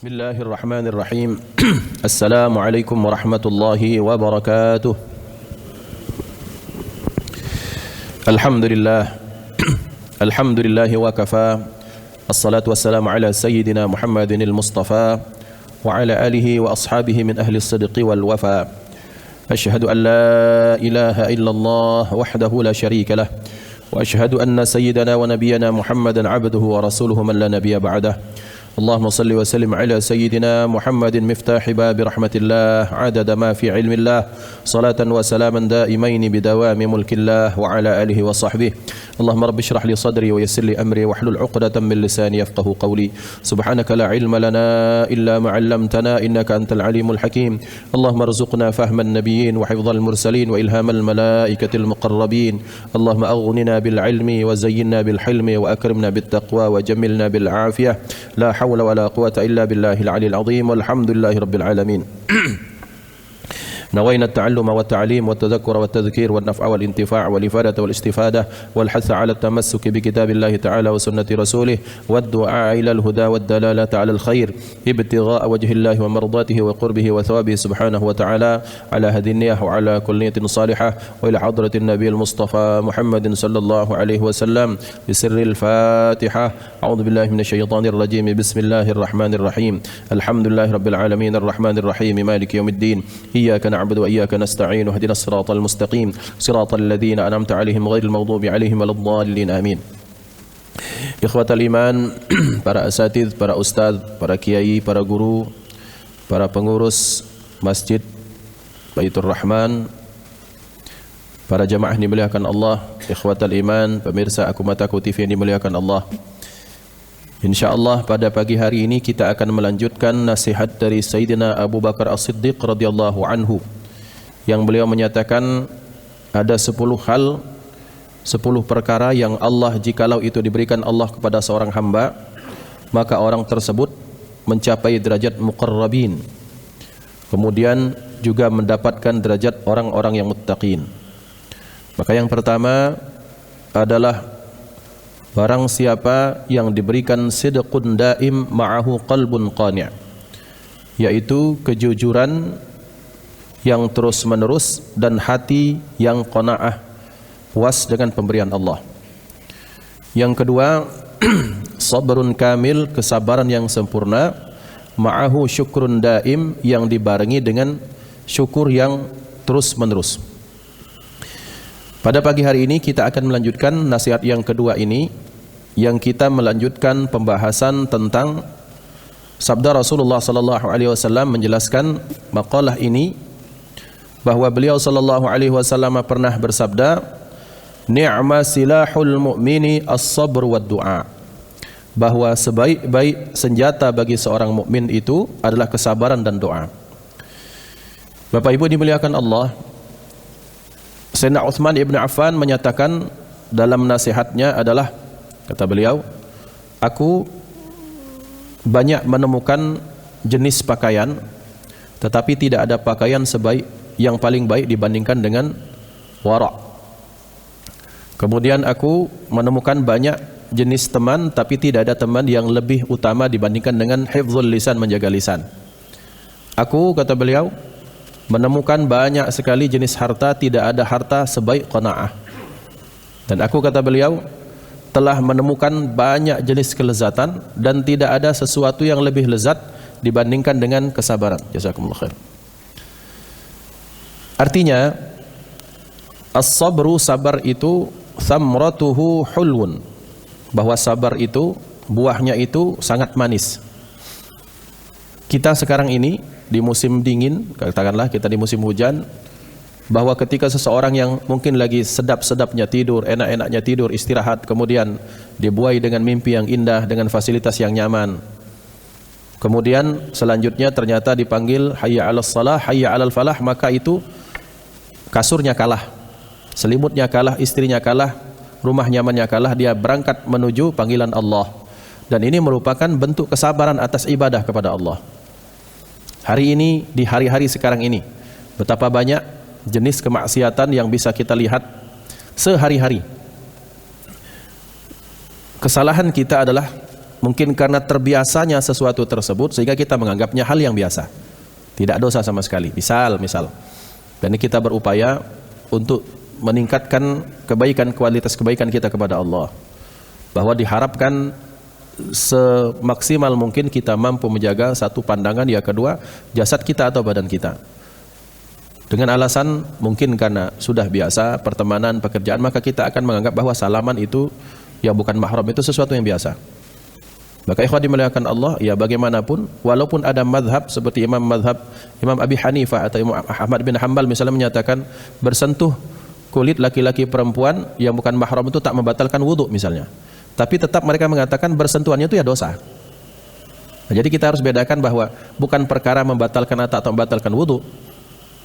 Bismillahirrahmanirrahim. Assalamualaikum warahmatullahi wabarakatuh. Alhamdulillah. Alhamdulillahi wa kafa. Assalatu wassalamu ala sayyidina Muhammadin al-Mustafa wa ala alihi wa ashabihi min ahli as-sidqi wal wafa. Ashhadu an la ilaha illallah wahdahu la sharika lah wa ashhadu anna sayyidana wa nabiyyana Muhammadan abduhu wa rasuluhu man la nabiyya ba'dah. اللهم صل وسلم على سيدنا محمد مفتاح باب رحمة الله عدد ما في علم الله صلاة وسلاما دائمين بدوام ملك الله وعلى آله وصحبه. اللهم رب اشرح لي صدري ويسر لي أمري واحلل عقدة من لساني يفقه قولي. سبحانك لا علم لنا إلا ما علمتنا إنك أنت العليم الحكيم. اللهم ارزقنا فهم النبيين وحفظ المرسلين وإلهام الملائكة المقربين. اللهم أغننا بالعلم وزينا بالحلم وأكرمنا بالتقوى وجملنا بالعافية. لا حول ولا قوة إلا بالله العلي العظيم والحمد لله رب العالمين. نوينا التعلم والتعليم والتذكر والتذكير والنفع والانتفاع والإفادة والاستفادة والحث على التمسك بكتاب الله تعالى وسنة رسوله والدعاء إلى الهدى والدلالة على الخير ابتغاء وجه الله ومرضاته وقربه وثوابه سبحانه وتعالى على هذه النية وعلى كل نية صالحة وإلى حضرة النبي المصطفى محمد صلى الله عليه وسلم بسر الفاتحة. أعوذ بالله من الشيطان الرجيم. بسم الله الرحمن الرحيم. الحمد لله رب العالمين الرحمن الرحيم مالك يوم الدين. إياك نعبد وإياك نستعين واهدنا الصراط المستقيم صراط الذين أنعمت عليهم غير المغضوب عليهم ولا الضالين آمين. Ikhwatal iman, para asatidz, para ustaz, para kiai, para guru, para pengurus Masjid Baitur Rahman, para jamaah yang dimuliakan Allah, ikhwatal iman, pemirsa Aku Mataku TV yang dimuliakan Allah. InsyaAllah pada pagi hari ini kita akan melanjutkan nasihat dari Sayyidina Abu Bakar As-Siddiq radhiyallahu anhu, yang beliau menyatakan ada 10 hal, 10 perkara yang Allah, jikalau itu diberikan Allah kepada seorang hamba, maka orang tersebut mencapai derajat muqarrabin, kemudian juga mendapatkan derajat orang-orang yang muttaqin. Maka yang pertama adalah barang siapa yang diberikan sidqun daim ma'ahu qalbun qani', yaitu kejujuran yang terus menerus dan hati yang qanaah, puas dengan pemberian Allah. Yang kedua, sabrun kamil, kesabaran yang sempurna, ma'ahu syukrun daim, yang dibarengi dengan syukur yang terus menerus. Pada pagi hari ini kita akan melanjutkan nasihat yang kedua ini, yang kita melanjutkan pembahasan tentang sabda Rasulullah sallallahu alaihi wasallam menjelaskan maqalah ini, bahwa beliau sallallahu alaihi wasallam pernah bersabda, ni'ma silahul mu'mini as-sabr wad du'a, bahwa sebaik-baik senjata bagi seorang mukmin itu adalah kesabaran dan doa. Bapak Ibu dimuliakan Allah, Sayyidina Utsman ibn Affan menyatakan dalam nasihatnya adalah, kata beliau, aku banyak menemukan jenis pakaian, tetapi tidak ada pakaian yang paling baik dibandingkan dengan wara'. Kemudian aku menemukan banyak jenis teman, tapi tidak ada teman yang lebih utama dibandingkan dengan hifdzul lisan, menjaga lisan. Aku, kata beliau, menemukan banyak sekali jenis harta, tidak ada harta sebaik qanaah. Dan aku, kata beliau, telah menemukan banyak jenis kelezatan dan tidak ada sesuatu yang lebih lezat dibandingkan dengan kesabaran. Jazakumullah khair. Artinya, as-sabru, sabar itu, thamratuhu hulwun, bahwa sabar itu, buahnya itu sangat manis. Kita sekarang ini di musim dingin, katakanlah kita di musim hujan, bahwa ketika seseorang yang mungkin lagi sedap-sedapnya tidur, enak-enaknya tidur, istirahat, kemudian dibuai dengan mimpi yang indah, dengan fasilitas yang nyaman, kemudian selanjutnya ternyata dipanggil hayya 'alas shalah, hayya 'alal falah, maka itu kasurnya kalah, selimutnya kalah, istrinya kalah, rumah nyamannya kalah, dia berangkat menuju panggilan Allah. Dan ini merupakan bentuk kesabaran atas ibadah kepada Allah. Hari ini, di hari-hari sekarang ini, betapa banyak jenis kemaksiatan yang bisa kita lihat sehari-hari. Kesalahan kita adalah mungkin karena terbiasanya sesuatu tersebut sehingga kita menganggapnya hal yang biasa, tidak dosa sama sekali. Misal, dan ini kita berupaya untuk meningkatkan kebaikan, kualitas kebaikan kita kepada Allah, bahwa diharapkan semaksimal mungkin kita mampu menjaga satu pandangan, yang kedua jasad kita atau badan kita. Dengan alasan mungkin karena sudah biasa pertemanan, pekerjaan, maka kita akan menganggap bahwa salaman itu yang bukan mahram itu sesuatu yang biasa. Maka ikhwan dimuliakan Allah, ya bagaimanapun, walaupun ada madhab seperti Imam Abi Hanifah atau Imam Ahmad bin Hanbal misalnya menyatakan bersentuh kulit laki-laki perempuan yang bukan mahram itu tak membatalkan wudhu misalnya, tapi tetap mereka mengatakan bersentuhannya itu ya dosa. Nah, jadi kita harus bedakan bahwa bukan perkara membatalkan atau membatalkan wudhu.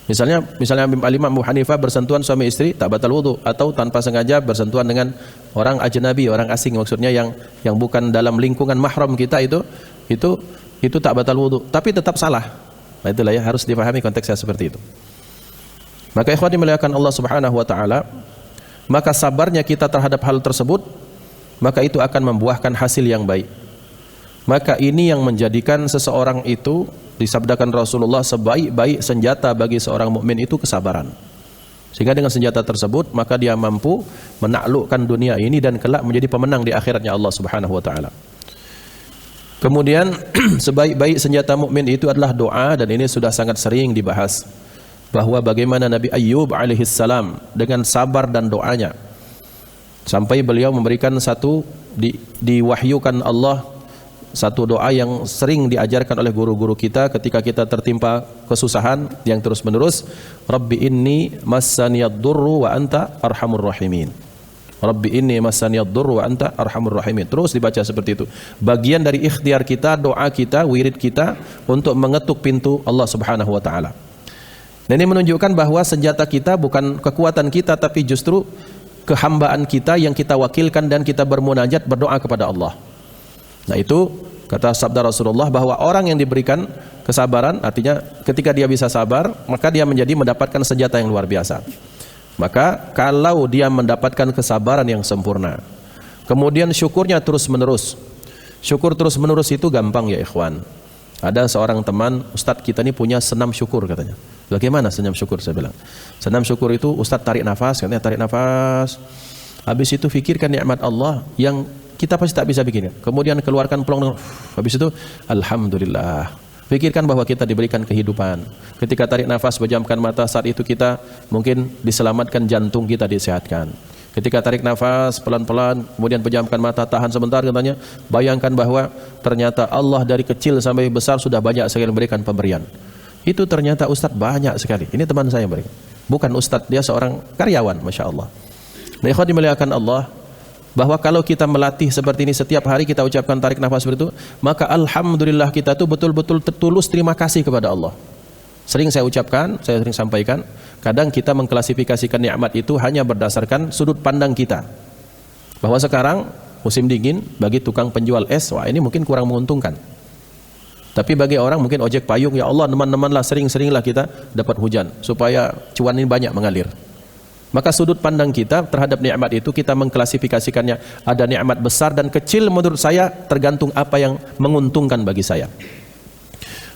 Misalnya Imam Abu Hanifah bersentuhan suami istri tak batal wudhu, atau tanpa sengaja bersentuhan dengan orang ajnabi, orang asing, maksudnya yang bukan dalam lingkungan mahram kita, itu tak batal wudhu, tapi tetap salah. Nah itulah ya, harus dipahami konteksnya seperti itu. Maka ikhwan dimuliakan Allah Subhanahu wa taala, maka sabarnya kita terhadap hal tersebut, maka itu akan membuahkan hasil yang baik. Maka ini yang menjadikan seseorang itu, disabdakan Rasulullah, sebaik-baik senjata bagi seorang mukmin itu kesabaran. Sehingga dengan senjata tersebut maka dia mampu menaklukkan dunia ini dan kelak menjadi pemenang di akhiratnya Allah Subhanahu wa taala. Kemudian sebaik-baik senjata mukmin itu adalah doa, dan ini sudah sangat sering dibahas, bahwa bagaimana Nabi Ayyub alaihissalam dengan sabar dan doanya, sampai beliau memberikan diwahyukan Allah satu doa yang sering diajarkan oleh guru-guru kita ketika kita tertimpa kesusahan yang terus menerus, Rabbi inni massaniyad durru wa anta arhamur rahimin. Rabbi inni massaniyad durru wa anta arhamur rahimin. Terus dibaca seperti itu. Bagian dari ikhtiar kita, doa kita, wirid kita untuk mengetuk pintu Allah Subhanahu wa taala. Dan ini menunjukkan bahwa senjata kita bukan kekuatan kita, tapi justru kehambaan kita yang kita wakilkan dan kita bermunajat, berdoa kepada Allah. Nah itu kata sabda Rasulullah, bahwa orang yang diberikan kesabaran, artinya ketika dia bisa sabar, maka dia mendapatkan senjata yang luar biasa. Maka kalau dia mendapatkan kesabaran yang sempurna, kemudian syukurnya terus menerus, syukur terus menerus itu gampang ya ikhwan. Ada seorang teman, Ustadz kita ini punya senam syukur katanya. Bagaimana senam syukur? Saya bilang, senam syukur itu Ustadz tarik nafas, katanya tarik nafas, habis itu fikirkan nikmat Allah yang kita pasti tak bisa bikin. Kemudian keluarkan pelong, habis itu alhamdulillah. Pikirkan bahwa kita diberikan kehidupan. Ketika tarik nafas, pejamkan mata, saat itu kita mungkin diselamatkan, jantung kita disehatkan. Ketika tarik nafas pelan-pelan, kemudian pejamkan mata, tahan sebentar katanya, bayangkan bahwa ternyata Allah dari kecil sampai besar sudah banyak sekali memberikan pemberian. Itu ternyata Ustadz banyak sekali. Ini teman saya yang berikan. Bukan Ustadz, dia seorang karyawan, Masya Allah. Nah, ikhwan dimuliakan Allah, bahwa kalau kita melatih seperti ini setiap hari, kita ucapkan tarik nafas seperti itu, maka alhamdulillah kita tuh betul-betul tulus terima kasih kepada Allah. Sering saya ucapkan, saya sering sampaikan, kadang kita mengklasifikasikan nikmat itu hanya berdasarkan sudut pandang kita. Bahwa sekarang musim dingin, bagi tukang penjual es, wah ini mungkin kurang menguntungkan. Tapi bagi orang mungkin ojek payung, ya Allah teman-temanlah sering-seringlah kita dapat hujan supaya cuan ini banyak mengalir. Maka sudut pandang kita terhadap nikmat itu kita mengklasifikasikannya, ada nikmat besar dan kecil, menurut saya tergantung apa yang menguntungkan bagi saya.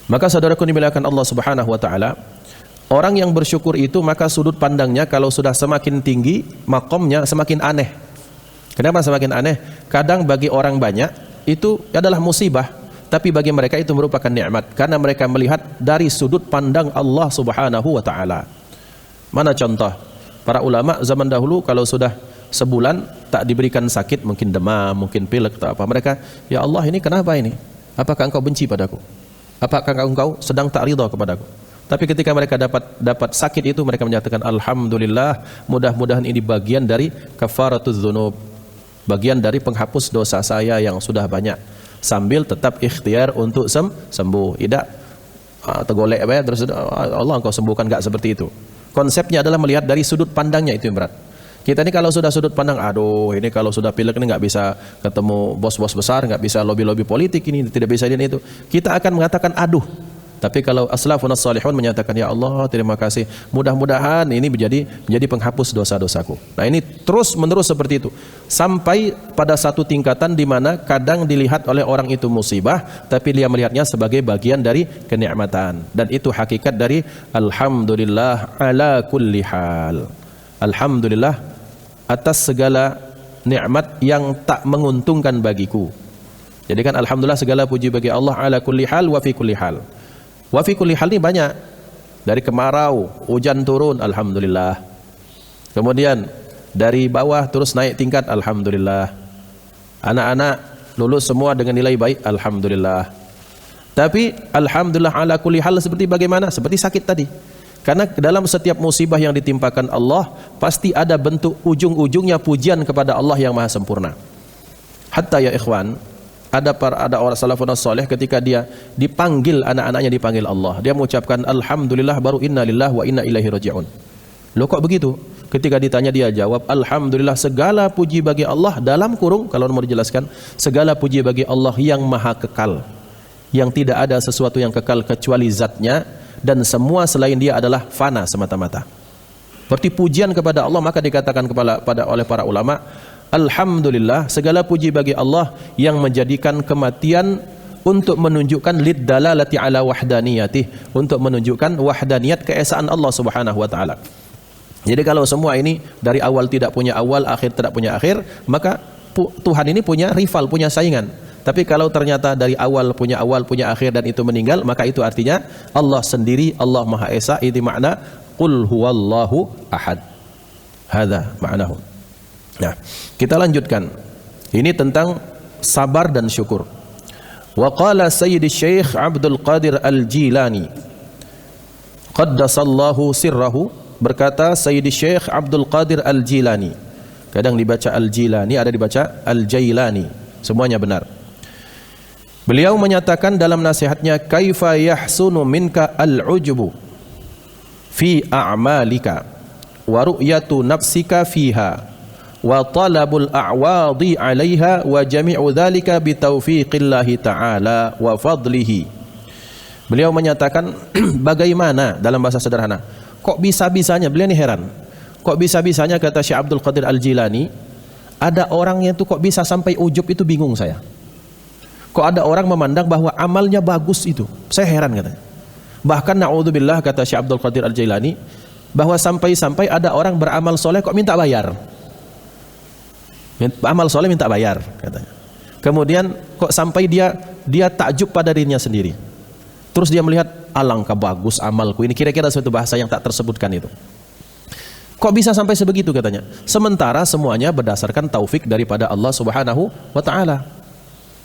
Maka saudaraku dimuliakan Allah Subhanahu wa taala, orang yang bersyukur itu maka sudut pandangnya kalau sudah semakin tinggi, makomnya semakin aneh. Kenapa semakin aneh? Kadang bagi orang banyak itu adalah musibah, tapi bagi mereka itu merupakan nikmat karena mereka melihat dari sudut pandang Allah Subhanahu wa taala. Mana contoh? Para ulama zaman dahulu kalau sudah sebulan tak diberikan sakit, mungkin demam, mungkin pilek atau apa, mereka, ya Allah ini kenapa ini? Apakah engkau benci padaku? Apakah engkau sedang tak ridha kepadaku? Tapi ketika mereka dapat sakit itu, mereka menyatakan alhamdulillah, mudah-mudahan ini bagian dari kafaratuz dzunub, bagian dari penghapus dosa saya yang sudah banyak, sambil tetap ikhtiar untuk sembuh. Tidak tergolek apa ya, terus Allah engkau sembuhkan, enggak seperti itu. Konsepnya adalah melihat dari sudut pandangnya, itu yang berat. Kita ini kalau sudah sudut pandang, aduh ini kalau sudah pilek ini nggak bisa ketemu bos-bos besar, nggak bisa lobby-lobby politik, ini tidak bisa ini itu, kita akan mengatakan aduh. Tapi kalau as-salafun as-salihun menyatakan, ya Allah terima kasih, mudah-mudahan ini menjadi penghapus dosa-dosaku. Nah ini terus menerus seperti itu sampai pada satu tingkatan di mana kadang dilihat oleh orang itu musibah, tapi dia melihatnya sebagai bagian dari kenikmatan. Dan itu hakikat dari alhamdulillah ala kulli hal. Alhamdulillah atas segala nikmat yang tak menguntungkan bagiku. Jadi kan alhamdulillah segala puji bagi Allah ala kulli hal wa fi kulli hal. Wa fi kulli hal ini banyak. Dari kemarau, hujan turun, alhamdulillah. Kemudian dari bawah terus naik tingkat, alhamdulillah. Anak-anak lulus semua dengan nilai baik, alhamdulillah. Tapi alhamdulillah ala kulli hal seperti bagaimana? Seperti sakit tadi. Karena dalam setiap musibah yang ditimpakan Allah pasti ada bentuk ujung-ujungnya pujian kepada Allah yang maha sempurna. Hatta ya ikhwan, ada orang salafun salih ketika dia dipanggil, anak-anaknya dipanggil Allah, dia mengucapkan alhamdulillah baru inna lillahi wa inna ilaihi raji'un. Loh kok begitu? Ketika ditanya dia jawab alhamdulillah segala puji bagi Allah, dalam kurung kalau mau dijelaskan, segala puji bagi Allah yang maha kekal, yang tidak ada sesuatu yang kekal kecuali zatnya, dan semua selain dia adalah fana semata-mata. Berarti pujian kepada Allah, maka dikatakan oleh para ulama, alhamdulillah segala puji bagi Allah yang menjadikan kematian untuk menunjukkan liddalalati ala wahdaniyatih, untuk menunjukkan wahdaniyat keesaan Allah Subhanahu wa taala. Jadi kalau semua ini dari awal tidak punya awal, akhir tidak punya akhir, maka Tuhan ini punya rival, punya saingan. Tapi kalau ternyata dari awal, punya akhir dan itu meninggal, maka itu artinya Allah sendiri, Allah Maha Esa. Ini makna qul huwallahu ahad. Hadza ma'nahu. Nah, kita lanjutkan. Ini tentang sabar dan syukur. Wa qala Sayyid Syekh Abdul Qadir Al-Jilani qaddasallahu sirrahu, berkata Sayyid Syekh Abdul Qadir Al-Jilani. Kadang dibaca Al-Jilani, ada dibaca Al-Jailani. Semuanya benar. Beliau menyatakan dalam nasihatnya, kaifa yahsunu minka al-ujbu fi a'malika wa ru'yatu nafsika fiha wa talabul a'wadi 'alaiha wa jami'u dzalika bi taufiqillahi ta'ala wa fadlihi. Beliau menyatakan bagaimana, dalam bahasa sederhana, kok bisa-bisanya, beliau ini heran, kok bisa-bisanya, kata Syekh Abdul Qadir Al-Jilani, ada orang yang itu kok bisa sampai ujub, itu bingung saya. Kok ada orang memandang bahwa amalnya bagus itu, saya heran katanya. Bahkan na'udzubillah, kata Syekh Abdul Qadir Al-Jilani, bahwa sampai-sampai ada orang beramal soleh kok minta bayar. Amal soleh minta bayar katanya. Kemudian kok sampai dia takjub pada dirinya sendiri. Terus dia melihat, alangkah bagus amalku ini, kira-kira suatu bahasa yang tak tersebutkan itu. Kok bisa sampai sebegitu katanya? Sementara semuanya berdasarkan taufik daripada Allah Subhanahu wa taala.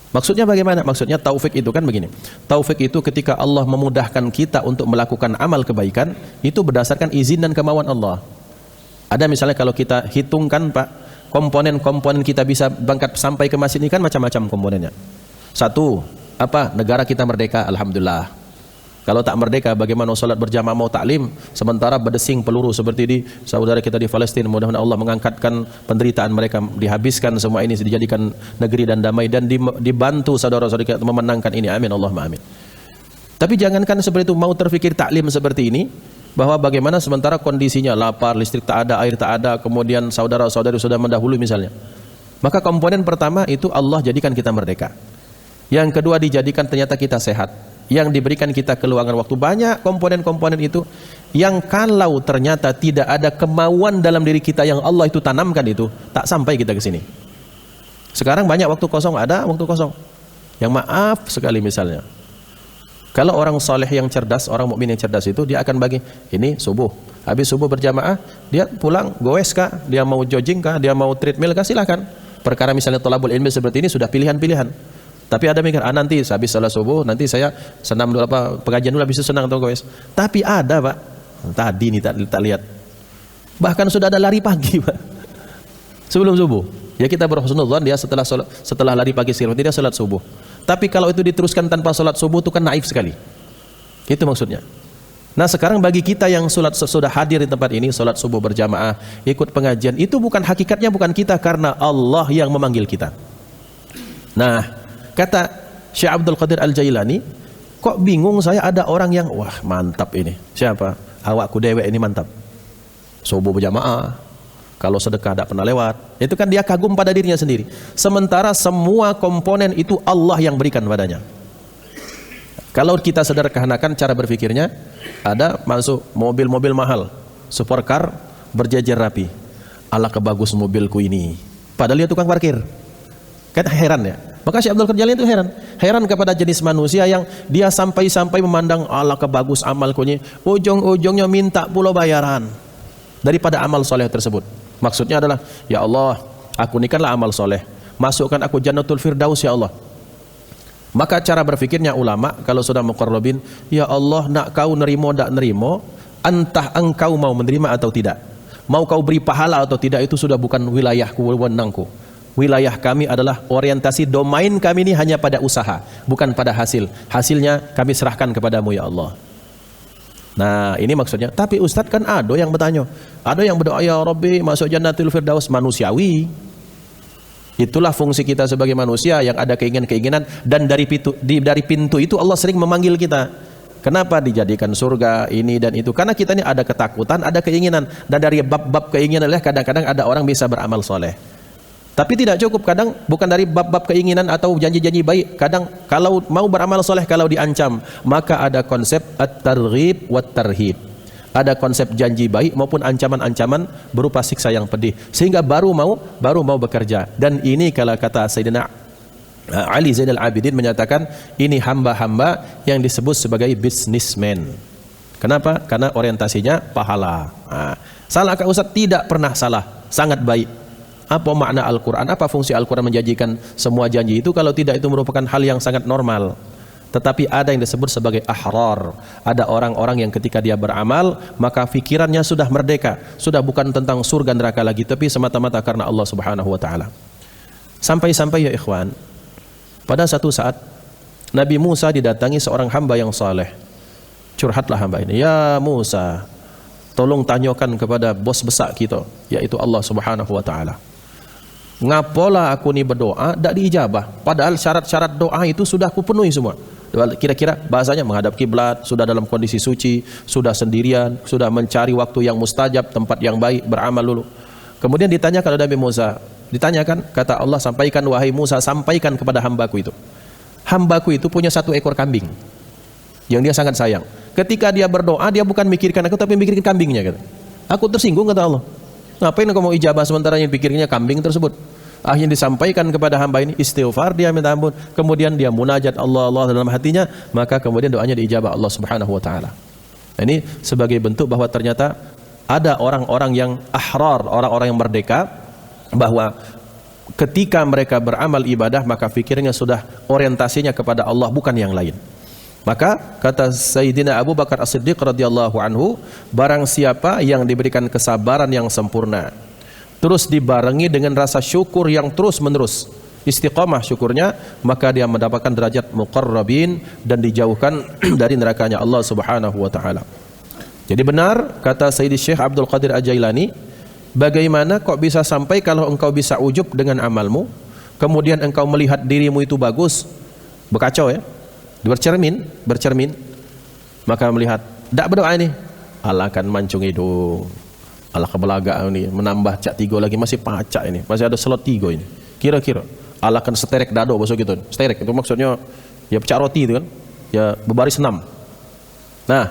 Maksudnya bagaimana? Maksudnya taufik itu kan begini. Taufik itu ketika Allah memudahkan kita untuk melakukan amal kebaikan, itu berdasarkan izin dan kemauan Allah. Ada misalnya kalau kita hitungkan Pak, komponen-komponen kita bisa berangkat sampai ke masjid ini kan macam-macam komponennya. Satu, apa? Negara kita merdeka, alhamdulillah. Kalau tak merdeka, bagaimana sholat berjamaah mau taklim, sementara berdesing peluru seperti di saudara kita di Palestina. Mudah-mudahan Allah mengangkatkan penderitaan mereka, dihabiskan semua ini, dijadikan negeri dan damai, dan dibantu saudara-saudara kita memenangkan ini. Amin Allahumma amin. Tapi jangankan seperti itu, mau terfikir taklim seperti ini, bahwa bagaimana sementara kondisinya lapar, listrik tak ada, air tak ada, kemudian saudara-saudari sudah mendahului misalnya. Maka komponen pertama itu Allah jadikan kita merdeka. Yang kedua dijadikan ternyata kita sehat. Yang diberikan kita keluangan waktu. Banyak komponen-komponen itu yang kalau ternyata tidak ada kemauan dalam diri kita yang Allah itu tanamkan, itu tak sampai kita ke sini. Sekarang banyak waktu kosong, ada waktu kosong yang maaf sekali. Misalnya kalau orang saleh yang cerdas, orang mukmin yang cerdas itu, dia akan bagi ini subuh, habis subuh berjamaah dia pulang goes kah, dia mau jogging kah, dia mau treadmill kah, silakan. Perkara misalnya thalabul ilmi seperti ini sudah pilihan-pilihan. Tapi ada mikir, nanti habis salat subuh, nanti saya senam dulu, pengajian dulu, habis itu senang atau goes. Tapi ada Pak, tadi nih tak lihat, bahkan sudah ada lari pagi Pak, sebelum subuh. Ya kita berhusnudzon dia setelah lari pagi dia salat subuh. Tapi kalau itu diteruskan tanpa salat subuh itu kan naif sekali. Itu maksudnya. Nah sekarang bagi kita yang sudah hadir di tempat ini, salat subuh berjamaah, ikut pengajian, itu bukan hakikatnya, bukan kita, karena Allah yang memanggil kita. Nah, kata Syekh Abdul Qadir Al-Jailani, Kok bingung saya ada orang yang, wah mantap ini. Siapa? Awakku dewek ini mantap. Subuh berjamaah. Kalau sedekah tidak pernah lewat. Itu kan dia kagum pada dirinya sendiri. Sementara semua komponen itu Allah yang berikan padanya. Kalau kita sederhanakan cara berpikirnya, ada masuk mobil-mobil mahal, supercar berjejer rapi. Ala kebagus mobilku ini. Padahal dia tukang parkir. Kan heran ya. Maka Syekh Abdul Qadir itu heran kepada jenis manusia yang dia sampai-sampai memandang Allah kebagus amalku ini, ujung-ujungnya minta pula bayaran daripada amal soleh tersebut. Maksudnya adalah, ya Allah, aku ini kanlah amal soleh, masukkan aku Jannatul Firdaus ya Allah. Maka cara berfikirnya ulama kalau sudah muqarrabin, ya Allah, nak kau nerimo tak nerimo, entah engkau mau menerima atau tidak, mau kau beri pahala atau tidak, itu sudah bukan wilayahku, wewenangku. Wilayah kami adalah orientasi domain kami ini hanya pada usaha, bukan pada hasil. Hasilnya kami serahkan kepadamu ya Allah. Nah ini maksudnya. Tapi Ustadz kan ada yang bertanya, ada yang berdoa ya Rabbi masuk Jannatul Firdaus, manusiawi. Itulah fungsi kita sebagai manusia yang ada keinginan-keinginan, dan dari pintu itu Allah sering memanggil kita. Kenapa dijadikan surga ini dan itu? Karena kita ini ada ketakutan, ada keinginan, dan dari bab-bab keinginan adalah kadang-kadang ada orang bisa beramal soleh. Tapi tidak cukup, kadang bukan dari bab-bab keinginan atau janji-janji baik. Kadang kalau mau beramal soleh, kalau diancam, maka ada konsep at-targhib wat-tarhib. Ada konsep janji baik maupun ancaman-ancaman berupa siksa yang pedih, sehingga baru mau bekerja. Dan ini kalau kata Sayyidina Ali Zainal Abidin menyatakan, ini hamba-hamba yang disebut sebagai businessman. Kenapa? Karena orientasinya pahala. Nah, salah Kak Ustaz? Tidak pernah salah, sangat baik. Apa makna Al-Quran? Apa fungsi Al-Quran menjanjikan semua janji itu? Kalau tidak, itu merupakan hal yang sangat normal. Tetapi ada yang disebut sebagai ahrar. Ada orang-orang yang ketika dia beramal, maka fikirannya sudah merdeka, sudah bukan tentang surga neraka lagi, tapi semata-mata karena Allah Subhanahu wa taala. Sampai-sampai ya ikhwan, pada satu saat Nabi Musa didatangi seorang hamba yang saleh. Curhatlah hamba ini, ya Musa, tolong tanyakan kepada bos besar kita, yaitu Allah Subhanahu wa taala. Ngapola aku ni berdoa tak diijabah, padahal syarat-syarat doa itu sudah aku penuhi semua. Kira-kira bahasanya menghadap kiblat, sudah dalam kondisi suci, sudah sendirian, sudah mencari waktu yang mustajab, tempat yang baik, beramal dulu. Kemudian ditanya kalau Nabi Musa, ditanyakan, kata Allah, sampaikan wahai Musa, sampaikan kepada hambaku itu. Hambaku itu punya 1 ekor kambing yang dia sangat sayang. Ketika dia berdoa, dia bukan mikirkan aku, tapi mikirkan kambingnya, kata. Aku tersinggung, kata Allah. Ngapain kau mau ijabah sementara yang pikirnya kambing tersebut? Akhirnya disampaikan kepada hamba ini, istighfar, dia minta ampun, kemudian dia munajat Allah dalam hatinya, maka kemudian doanya diijabah Allah Subhanahu wa taala. Ini sebagai bentuk bahwa ternyata ada orang-orang yang ahrar, orang-orang yang merdeka, bahwa ketika mereka beramal ibadah, maka fikirnya sudah orientasinya kepada Allah, bukan yang lain. Maka kata Sayyidina Abu Bakar As-Siddiq radhiyallahu anhu, barang siapa yang diberikan kesabaran yang sempurna, terus dibarengi dengan rasa syukur yang terus menerus, istiqamah syukurnya, maka dia mendapatkan derajat muqarrabin dan dijauhkan dari nerakanya Allah Subhanahu wa taala. Jadi benar kata Sayyidi Syekh Abdul Qadir Al-Jailani, bagaimana kok bisa sampai kalau engkau bisa ujub dengan amalmu, kemudian engkau melihat dirimu itu bagus, berkacau ya, bercermin, maka melihat, tak berdoa ini, Allah akan mancung hidung, Allah kebelaga ini, menambah cak 3 lagi, masih pacak ini, masih ada slot 3 ini, kira-kira Allah akan seterek dado, bahasa gitu. Seterek itu maksudnya ya pecah roti itu kan, ya berbaris 6. Nah,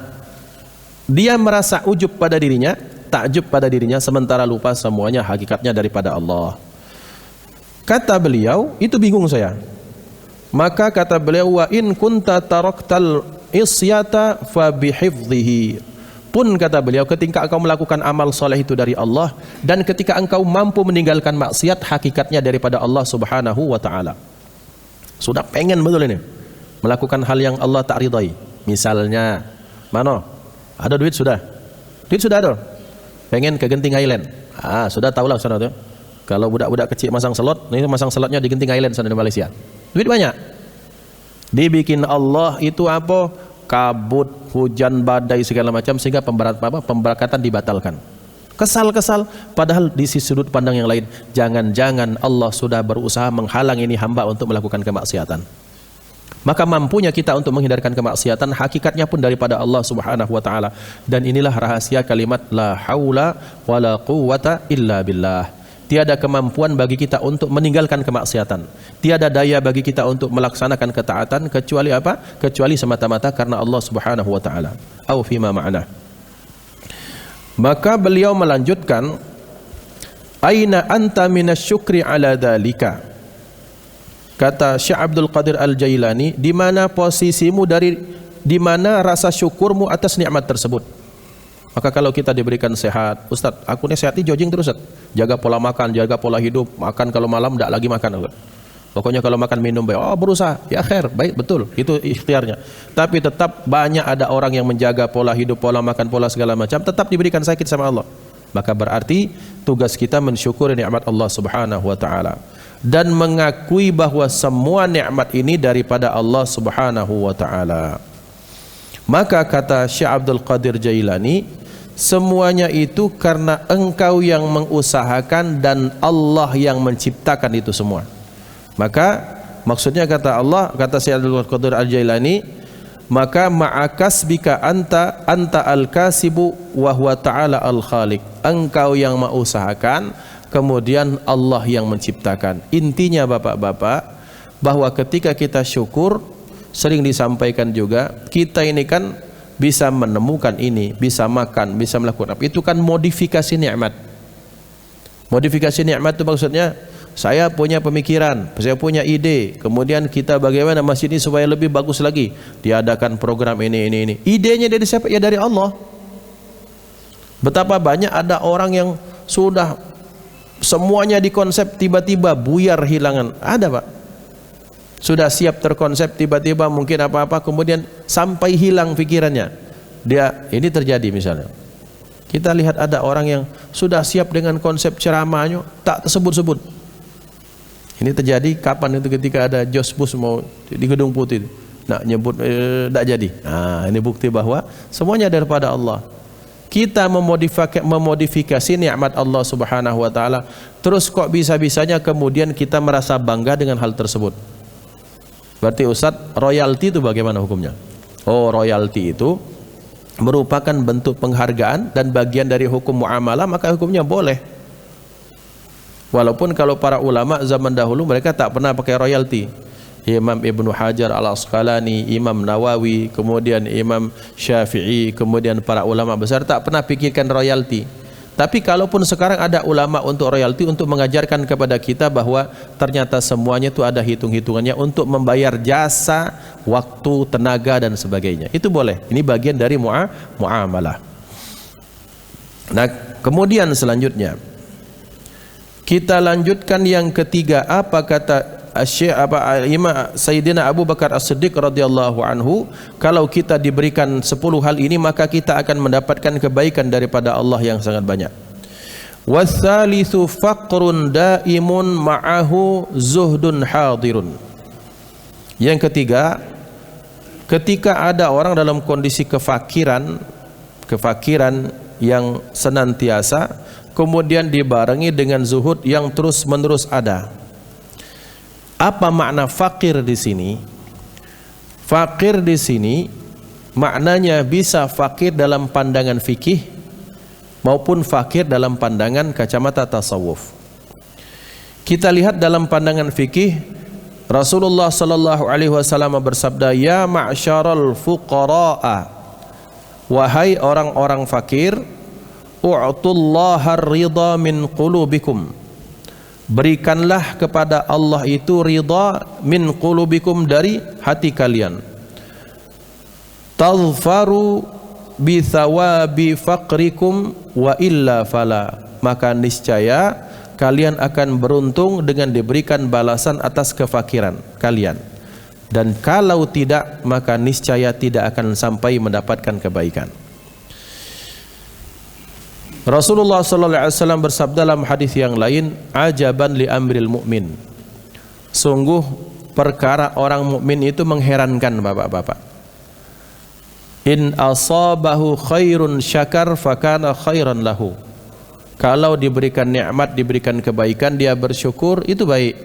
dia merasa ujub pada dirinya, takjub pada dirinya, sementara lupa semuanya hakikatnya daripada Allah. Kata beliau, itu bingung saya. Maka kata beliau, wa in kunta taraktal isyata fa bihifdhihi. Pun kata beliau, ketika engkau melakukan amal soleh itu dari Allah, dan ketika engkau mampu meninggalkan maksiat, hakikatnya daripada Allah Subhanahu wa taala. Sudah pengen betul ini melakukan hal yang Allah tak ridai. Misalnya, mana? Ada duit sudah. Duit sudah ada. Pengen ke Genting Highland. Sudah tahulah sana tuh. Kalau budak-budak kecil masang slot, ini masang slotnya di Genting Highland sana di Malaysia. Duit banyak. Dibikin Allah itu apa? Kabut, hujan, badai segala macam, sehingga pemberakatan dibatalkan. Kesal-kesal, padahal di sisi sudut pandang yang lain, jangan-jangan Allah sudah berusaha menghalang ini hamba untuk melakukan kemaksiatan. Maka mampunya kita untuk menghindarkan kemaksiatan hakikatnya pun daripada Allah Subhanahu wa taala. Dan inilah rahasia kalimat la haula wala quwwata illa billah. Tiada kemampuan bagi kita untuk meninggalkan kemaksiatan. Tiada daya bagi kita untuk melaksanakan ketaatan kecuali apa? Kecuali semata-mata karena Allah Subhanahu wa taala. Au fima ma'na. Maka beliau melanjutkan, aina anta minasyukri ala dzalika. Kata Syekh Abdul Qadir Al-Jailani, di mana posisimu di mana rasa syukurmu atas nikmat tersebut? Maka kalau kita diberikan sehat, Ustaz, aku ini sehat ini jogging terus, Ustaz. Jaga pola makan, jaga pola hidup, makan kalau malam tidak lagi makan. Pokoknya kalau makan minum baik, berusaha, ya khair, baik, betul, itu ikhtiarnya. Tapi tetap banyak ada orang yang menjaga pola hidup, pola makan, pola segala macam, tetap diberikan sakit sama Allah. Maka berarti tugas kita mensyukuri nikmat Allah Subhanahu wa taala dan mengakui bahwa semua nikmat ini daripada Allah Subhanahu wa taala. Maka kata Syekh Abdul Qadir Jailani, semuanya itu karena engkau yang mengusahakan dan Allah yang menciptakan itu semua. Maka maksudnya kata Allah, kata Syekh Abdul Qadir Al-Jailani, maka ma'akasbika anta al-kasibu wa huwa ta'ala al-khaliq. Engkau yang mengusahakan, kemudian Allah yang menciptakan. Intinya Bapak-bapak, bahwa ketika kita syukur, sering disampaikan juga, kita ini kan bisa menemukan ini, bisa makan, bisa melakukan apa. Itu kan modifikasi nikmat. Modifikasi nikmat itu maksudnya, saya punya pemikiran, saya punya ide, kemudian kita bagaimana masjid ini supaya lebih bagus lagi, diadakan program ini. Idenya dari siapa? Ya dari Allah. Betapa banyak ada orang yang sudah semuanya dikonsep, tiba-tiba buyar hilangan. Ada Pak, sudah siap terkonsep, tiba-tiba mungkin apa-apa, kemudian sampai hilang pikirannya. Ini terjadi misalnya. Kita lihat ada orang yang sudah siap dengan konsep ceramahnya, tak tersebut-sebut. Ini terjadi kapan itu? Ketika ada Jos Bush mau di Gedung Putih, nak nyebut tak jadi. Nah, ini bukti bahwa semuanya daripada Allah. Kita memodifikasi nikmat Allah Subhanahu wa taala, terus kok bisa-bisanya kemudian kita merasa bangga dengan hal tersebut. Berarti Ustaz, royalti itu bagaimana hukumnya? Royalti itu merupakan bentuk penghargaan dan bagian dari hukum muamalah, maka hukumnya boleh. Walaupun kalau para ulama zaman dahulu mereka tak pernah pakai royalti. Imam Ibnu Hajar Al-Asqalani, Imam Nawawi, kemudian Imam Syafi'i, kemudian para ulama besar tak pernah pikirkan royalti. Tapi kalaupun sekarang ada ulama untuk royalti, untuk mengajarkan kepada kita bahwa ternyata semuanya itu ada hitung-hitungannya untuk membayar jasa, waktu, tenaga dan sebagainya. Itu boleh. Ini bagian dari muamalah. Nah, kemudian selanjutnya kita lanjutkan yang ketiga. Apa kata Imam Sayyidina Abu Bakar As-Siddiq radhiyallahu anhu, kalau kita diberikan 10 hal ini maka kita akan mendapatkan kebaikan daripada Allah yang sangat banyak. Watsalitsu faqrun daimun ma'ahu zuhdun hadirun. Yang ketiga, ketika ada orang dalam kondisi kefakiran yang senantiasa, kemudian dibarengi dengan zuhud yang terus-menerus ada. Apa makna fakir di sini? Fakir di sini maknanya bisa fakir dalam pandangan fikih maupun fakir dalam pandangan kacamata tasawuf. Kita lihat dalam pandangan fikih, Rasulullah sallallahu alaihi wasallam bersabda, "Ya ma'syaral fuqara'a, wahai orang-orang fakir, u'tullahar ridha min qulubikum." Berikanlah kepada Allah itu ridha min qulubikum, dari hati kalian. Tadhfaru bi thawabi faqrikum wa illa fala, maka niscaya kalian akan beruntung dengan diberikan balasan atas kefakiran kalian, dan kalau tidak maka niscaya tidak akan sampai mendapatkan kebaikan. Rasulullah sallallahu alaihi wasallam bersabda dalam hadis yang lain, ajaban li amril mu'min. Sungguh perkara orang mukmin itu mengherankan Bapak-bapak. In asabahu khairun syakar fakana khairan lahu. Kalau diberikan nikmat, diberikan kebaikan, dia bersyukur, itu baik.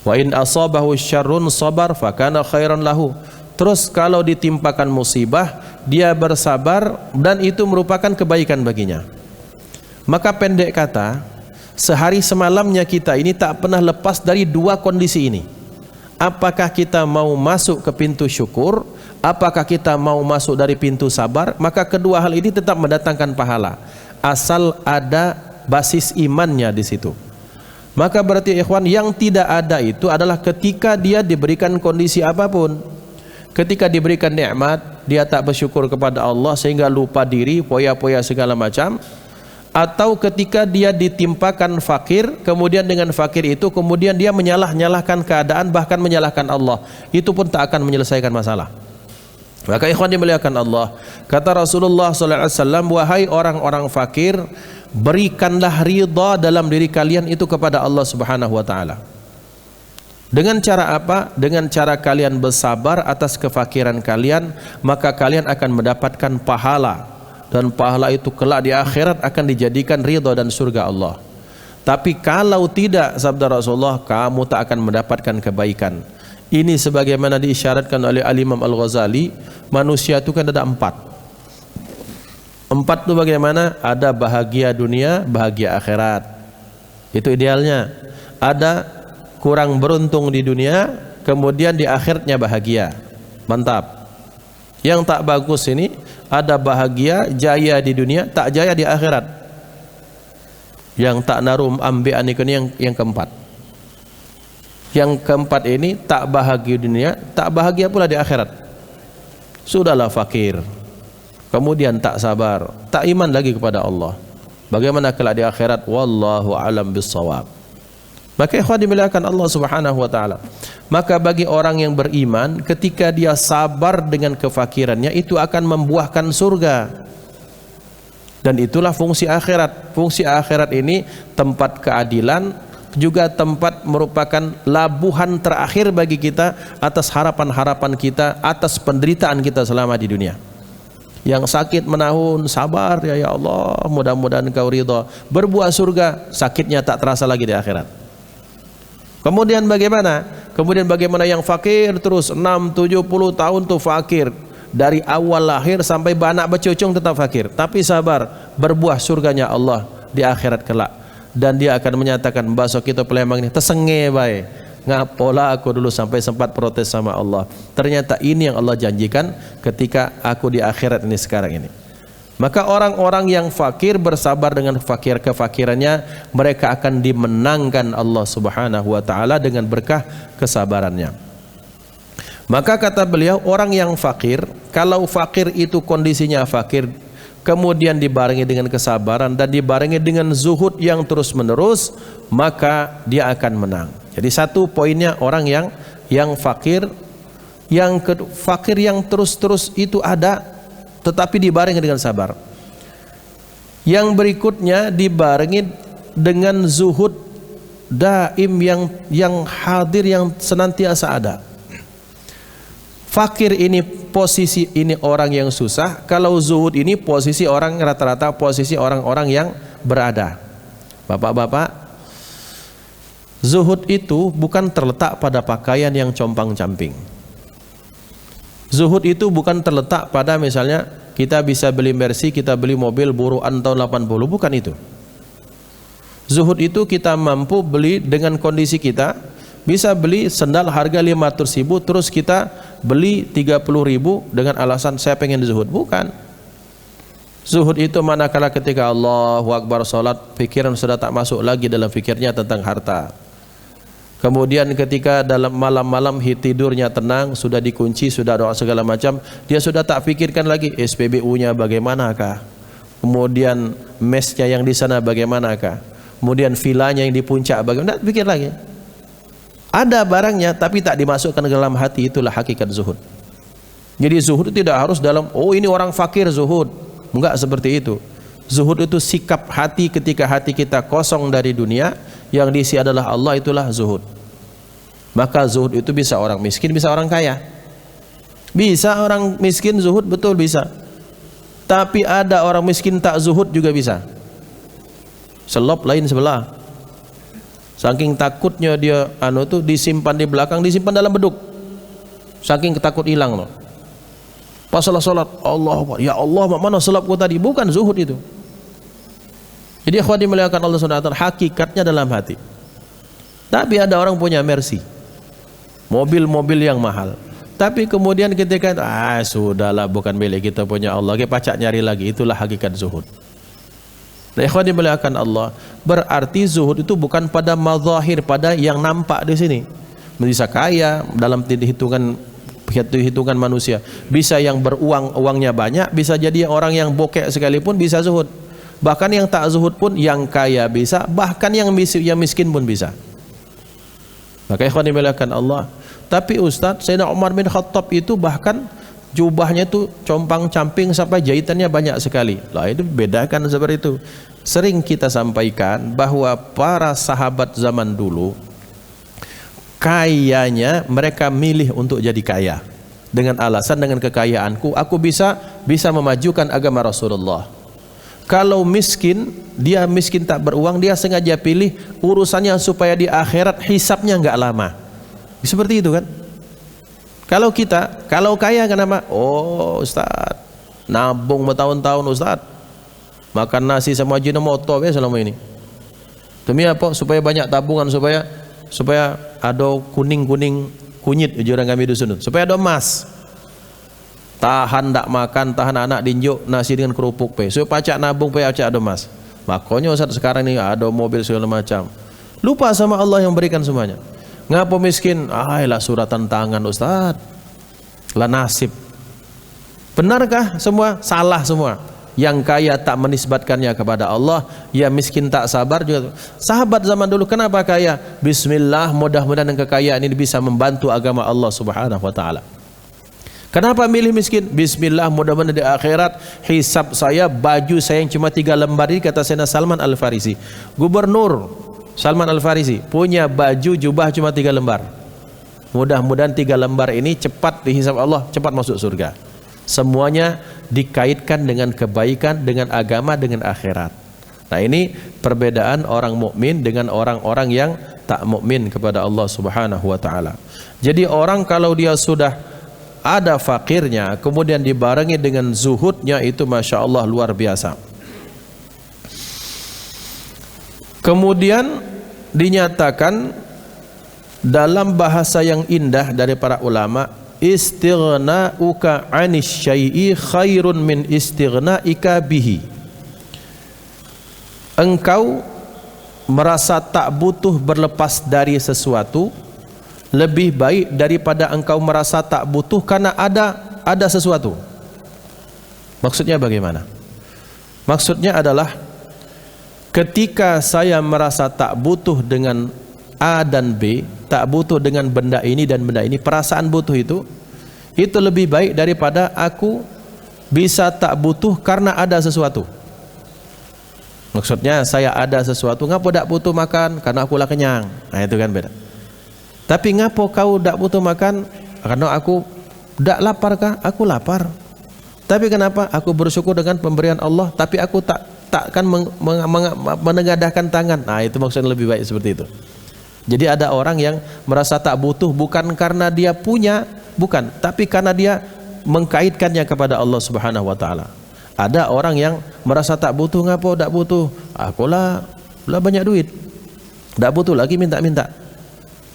Wa in asabahu syarrun sabar fakana khairan lahu. Terus kalau ditimpakan musibah, dia bersabar dan itu merupakan kebaikan baginya. Maka pendek kata, sehari semalamnya kita ini tak pernah lepas dari dua kondisi ini. Apakah kita mau masuk ke pintu syukur, apakah kita mau masuk dari pintu sabar? Maka kedua hal ini tetap mendatangkan pahala, asal ada basis imannya di situ. Maka berarti ikhwan, yang tidak ada itu adalah ketika dia diberikan kondisi apapun. Ketika diberikan nikmat, dia tak bersyukur kepada Allah sehingga lupa diri, poya-poya segala macam. Atau ketika dia ditimpakan fakir, kemudian dengan fakir itu kemudian dia menyalahkan keadaan, bahkan menyalahkan Allah. Itu pun tak akan menyelesaikan masalah. Maka ikhwan dimuliakan Allah, kata Rasulullah SAW, wahai orang-orang fakir, berikanlah ridha dalam diri kalian itu kepada Allah Subhanahu wa taala. Dengan cara apa? Dengan cara kalian bersabar atas kefakiran kalian, maka kalian akan mendapatkan pahala, dan pahala itu kelak di akhirat akan dijadikan ridha dan surga Allah. Tapi kalau tidak, sabda Rasulullah, kamu tak akan mendapatkan kebaikan. Ini sebagaimana diisyaratkan oleh Al-Imam Al-Ghazali, manusia itu kan ada empat. Empat itu bagaimana? Ada bahagia dunia, bahagia akhirat. Itu idealnya. Ada kurang beruntung di dunia, kemudian di akhiratnya bahagia. Mantap. Yang tak bagus ini, ada bahagia, jaya di dunia, tak jaya di akhirat. Yang tak narum ambean ini yang keempat. Yang keempat ini tak bahagia di dunia, tak bahagia pula di akhirat. Sudahlah fakir, kemudian tak sabar, tak iman lagi kepada Allah. Bagaimana kelak di akhirat? Wallahu a'lam bissawab. Maka ikhwan dimuliakan Allah Subhanahu wa taala. Maka bagi orang yang beriman, ketika dia sabar dengan kefakirannya, itu akan membuahkan surga. Dan itulah fungsi akhirat. Fungsi akhirat ini tempat keadilan, juga tempat merupakan labuhan terakhir bagi kita atas harapan-harapan kita, atas penderitaan kita selama di dunia. Yang sakit menahun, sabar ya Allah, mudah-mudahan Engkau ridha, berbuah surga, sakitnya tak terasa lagi di akhirat. Kemudian bagaimana? Kemudian bagaimana yang fakir terus 6-70 tahun tuh fakir, dari awal lahir sampai beranak bercucung tetap fakir, tapi sabar, berbuah surganya Allah di akhirat kelak. Dan dia akan menyatakan, besok kita pelembang ini tersenge baik, ngapola aku dulu sampai sempat protes sama Allah. Ternyata ini yang Allah janjikan ketika aku di akhirat ini sekarang ini. Maka orang-orang yang fakir bersabar dengan kefakirannya, mereka akan dimenangkan Allah Subhanahu wa taala dengan berkah kesabarannya. Maka kata beliau, orang yang fakir, kalau fakir itu kondisinya fakir, kemudian dibarengi dengan kesabaran dan dibarengi dengan zuhud yang terus menerus, maka dia akan menang. Jadi satu poinnya orang yang fakir, fakir yang terus-terus itu ada, tetapi dibarengi dengan sabar. Yang berikutnya dibarengi dengan zuhud daim yang hadir, yang senantiasa ada. Fakir ini posisi ini orang yang susah, kalau zuhud ini posisi orang rata-rata posisi orang-orang yang berada. Bapak-bapak, zuhud itu bukan terletak pada pakaian yang compang-camping. Zuhud itu bukan terletak pada misalnya kita bisa beli Mercy, kita beli mobil buruan tahun 80, bukan itu. Zuhud itu kita mampu beli dengan kondisi kita, bisa beli sendal harga 500.000 terus kita beli 30.000 dengan alasan saya pengen zuhud. Bukan. Zuhud itu manakala ketika Allahu Akbar salat, pikiran sudah tak masuk lagi dalam fikirnya tentang harta. Kemudian ketika dalam malam-malam tidurnya tenang, sudah dikunci, sudah doa segala macam, dia sudah tak pikirkan lagi SPBU-nya bagaimanakah, kemudian mesnya yang di sana bagaimanakah, kemudian vilanya yang di puncak bagaimana, tak pikir lagi. Ada barangnya tapi tak dimasukkan ke dalam hati, itulah hakikat zuhud. Jadi zuhud tidak harus dalam, oh ini orang fakir zuhud. Enggak seperti itu. Zuhud itu sikap hati ketika hati kita kosong dari dunia, yang diisi adalah Allah, itulah zuhud. Maka zuhud itu bisa orang miskin, bisa orang kaya. Bisa orang miskin zuhud, betul bisa. Tapi ada orang miskin tak zuhud juga bisa. Selop lain sebelah. Saking takutnya dia disimpan di belakang, disimpan dalam beduk. Saking takut hilang loh. Pas salat, Allah, ya Allah, mana salatku tadi? Bukan zuhud itu. Jadi ikhwan dimuliakan Allah Subhanahu wa taala, hakikatnya dalam hati. Tapi ada orang punya Mercy, mobil-mobil yang mahal. Tapi kemudian ketika sudahlah, bukan milik kita, punya Allah, kita pacak nyari lagi. Itulah hakikat zuhud. Nah, ikhwan dimuliakan Allah, berarti zuhud itu bukan pada mazahir, pada yang nampak di sini. Bisa kaya dalam hitungan manusia, bisa yang beruang, uangnya banyak, bisa jadi orang yang bokek sekalipun bisa zuhud. Bahkan yang tak zuhud pun, yang kaya bisa, bahkan yang miskin pun bisa. Maka ikhwan dimuliakan Allah, tapi Ustaz, Sayyidina Umar bin Khattab itu bahkan jubahnya itu compang-camping sampai jahitannya banyak sekali. Lah itu bedakan seperti itu. Sering kita sampaikan bahwa para sahabat zaman dulu kayanya mereka milih untuk jadi kaya dengan alasan, dengan kekayaanku aku bisa memajukan agama Rasulullah. Kalau miskin, dia miskin tak beruang, dia sengaja pilih urusannya supaya di akhirat hisapnya enggak lama. Seperti itu kan? Kalau kaya kenapa? Oh Ustaz, nabung bertahun-tahun Ustaz, makan nasi sama Ajinomoto selama ini. Demi apa? Supaya banyak tabungan, supaya ada kuning-kuning kunyit orang kami dusun, supaya ada emas. Tahan tak makan, tahan anak dinjuk nasi dengan kerupuk supaya pacak nabung, supaya pacak ada emas. Makanya Ustaz sekarang ini ada mobil segala macam. Lupa sama Allah yang berikan semuanya. Ngapa miskin? Lah suratan tangan Ustaz, lah nasib. Benarkah semua? Salah semua. Yang kaya tak menisbatkannya kepada Allah, ya miskin tak sabar juga. Sahabat zaman dulu kenapa kaya? Bismillah, mudah-mudahan kekayaan ini bisa membantu agama Allah Subhanahu wa taala. Kenapa milih miskin? Bismillah, mudah-mudahan di akhirat hisab saya, baju saya yang cuma 3 lembar ini, kata Sayyidina Salman Al-Farisi. Gubernur Salman Al-Farisi punya baju jubah cuma 3 lembar. Mudah-mudahan 3 lembar ini cepat dihisab Allah, cepat masuk surga. Semuanya dikaitkan dengan kebaikan, dengan agama, dengan akhirat. Nah, ini perbedaan orang mukmin dengan orang-orang yang tak mukmin kepada Allah Subhanahu wa taala. Jadi orang kalau dia sudah ada fakirnya kemudian dibarengi dengan zuhudnya, itu Masya Allah luar biasa. Kemudian dinyatakan dalam bahasa yang indah dari para ulama, istighna'uka 'anis syai'i khairun min istighna'ika bihi. Engkau merasa tak butuh berlepas dari sesuatu lebih baik daripada engkau merasa tak butuh karena ada sesuatu. Maksudnya bagaimana? Maksudnya adalah ketika saya merasa tak butuh dengan A dan B, tak butuh dengan benda ini dan benda ini, perasaan butuh itu lebih baik daripada aku bisa tak butuh karena ada sesuatu. Maksudnya saya ada sesuatu, ngapa tak butuh makan? Karena aku lah kenyang. Nah itu kan beda. Tapi ngapo kau tak butuh makan? Karena aku tak lapar kah? Aku lapar. Tapi kenapa? Aku bersyukur dengan pemberian Allah, tapi aku takkan menengadahkan tangan. Nah itu maksudnya lebih baik seperti itu. Jadi ada orang yang merasa tak butuh bukan karena dia punya, bukan, tapi karena dia mengkaitkannya kepada Allah Subhanahu wa taala. Ada orang yang merasa tak butuh, ngapo tak butuh? Akulah banyak duit, tak butuh lagi minta-minta.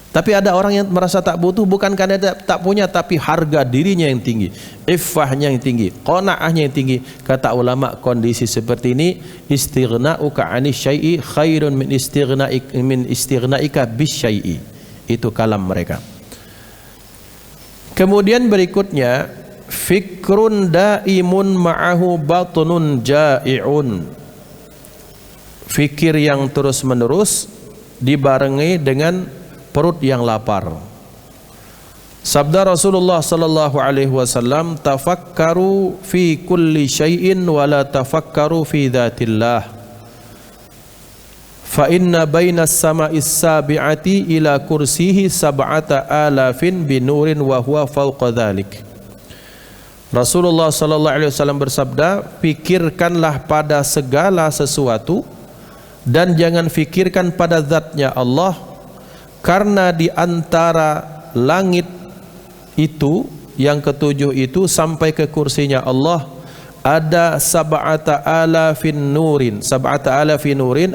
Tapi ada orang yang merasa tak butuh bukan karena dia tak punya, tapi harga dirinya yang tinggi, iffahnya yang tinggi, qanaahnya yang tinggi. Kata ulama, kondisi seperti ini istighna'uka 'anis syai'i khairun min istighna'ika bis syai'i. Itu kalam mereka. Kemudian berikutnya, fikrun daimun ma'ahu batunun ja'i'un. Fikir yang terus-menerus dibarengi dengan perut yang lapar. Sabda Rasulullah sallallahu alaihi wasallam, tafakkaru fi kulli syai'in wa la tafakkaru fi dzatillah. Fa inna bainas sama'is sabi'ati ila kursihi sab'ata alafin binurin wa huwa fawqa dzalik. Rasulullah sallallahu alaihi wasallam bersabda, pikirkanlah pada segala sesuatu dan jangan fikirkan pada zatnya Allah, karena di antara langit itu yang ketujuh itu sampai ke kursinya Allah ada sab'ata alafin nurin,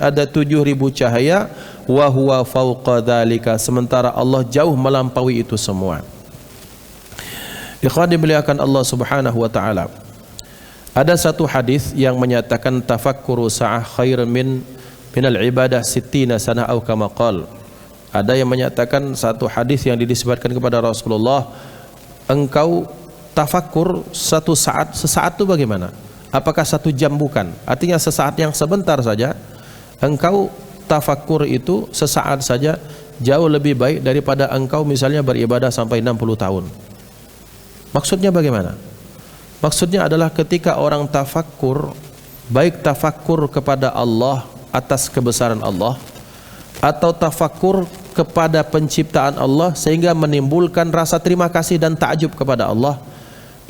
ada 7.000 cahaya, wa huwa fauqa dzalika, sementara Allah jauh melampaui itu semua. Ikhwan dimuliakan Allah Subhanahu wa taala. Ada satu hadis yang menyatakan tafakkuru sa'ah khair minal ibadah sittina sanah au kama qala. Ada yang menyatakan satu hadis yang dinisbatkan kepada Rasulullah, engkau tafakkur satu saat, sesaat itu bagaimana? Apakah 1 jam? Bukan. Artinya sesaat yang sebentar saja. Engkau tafakkur itu sesaat saja jauh lebih baik daripada engkau misalnya beribadah sampai 60 tahun. Maksudnya bagaimana? Maksudnya adalah ketika orang tafakkur, baik tafakkur kepada Allah atas kebesaran Allah, atau tafakkur kepada penciptaan Allah sehingga menimbulkan rasa terima kasih dan takjub kepada Allah,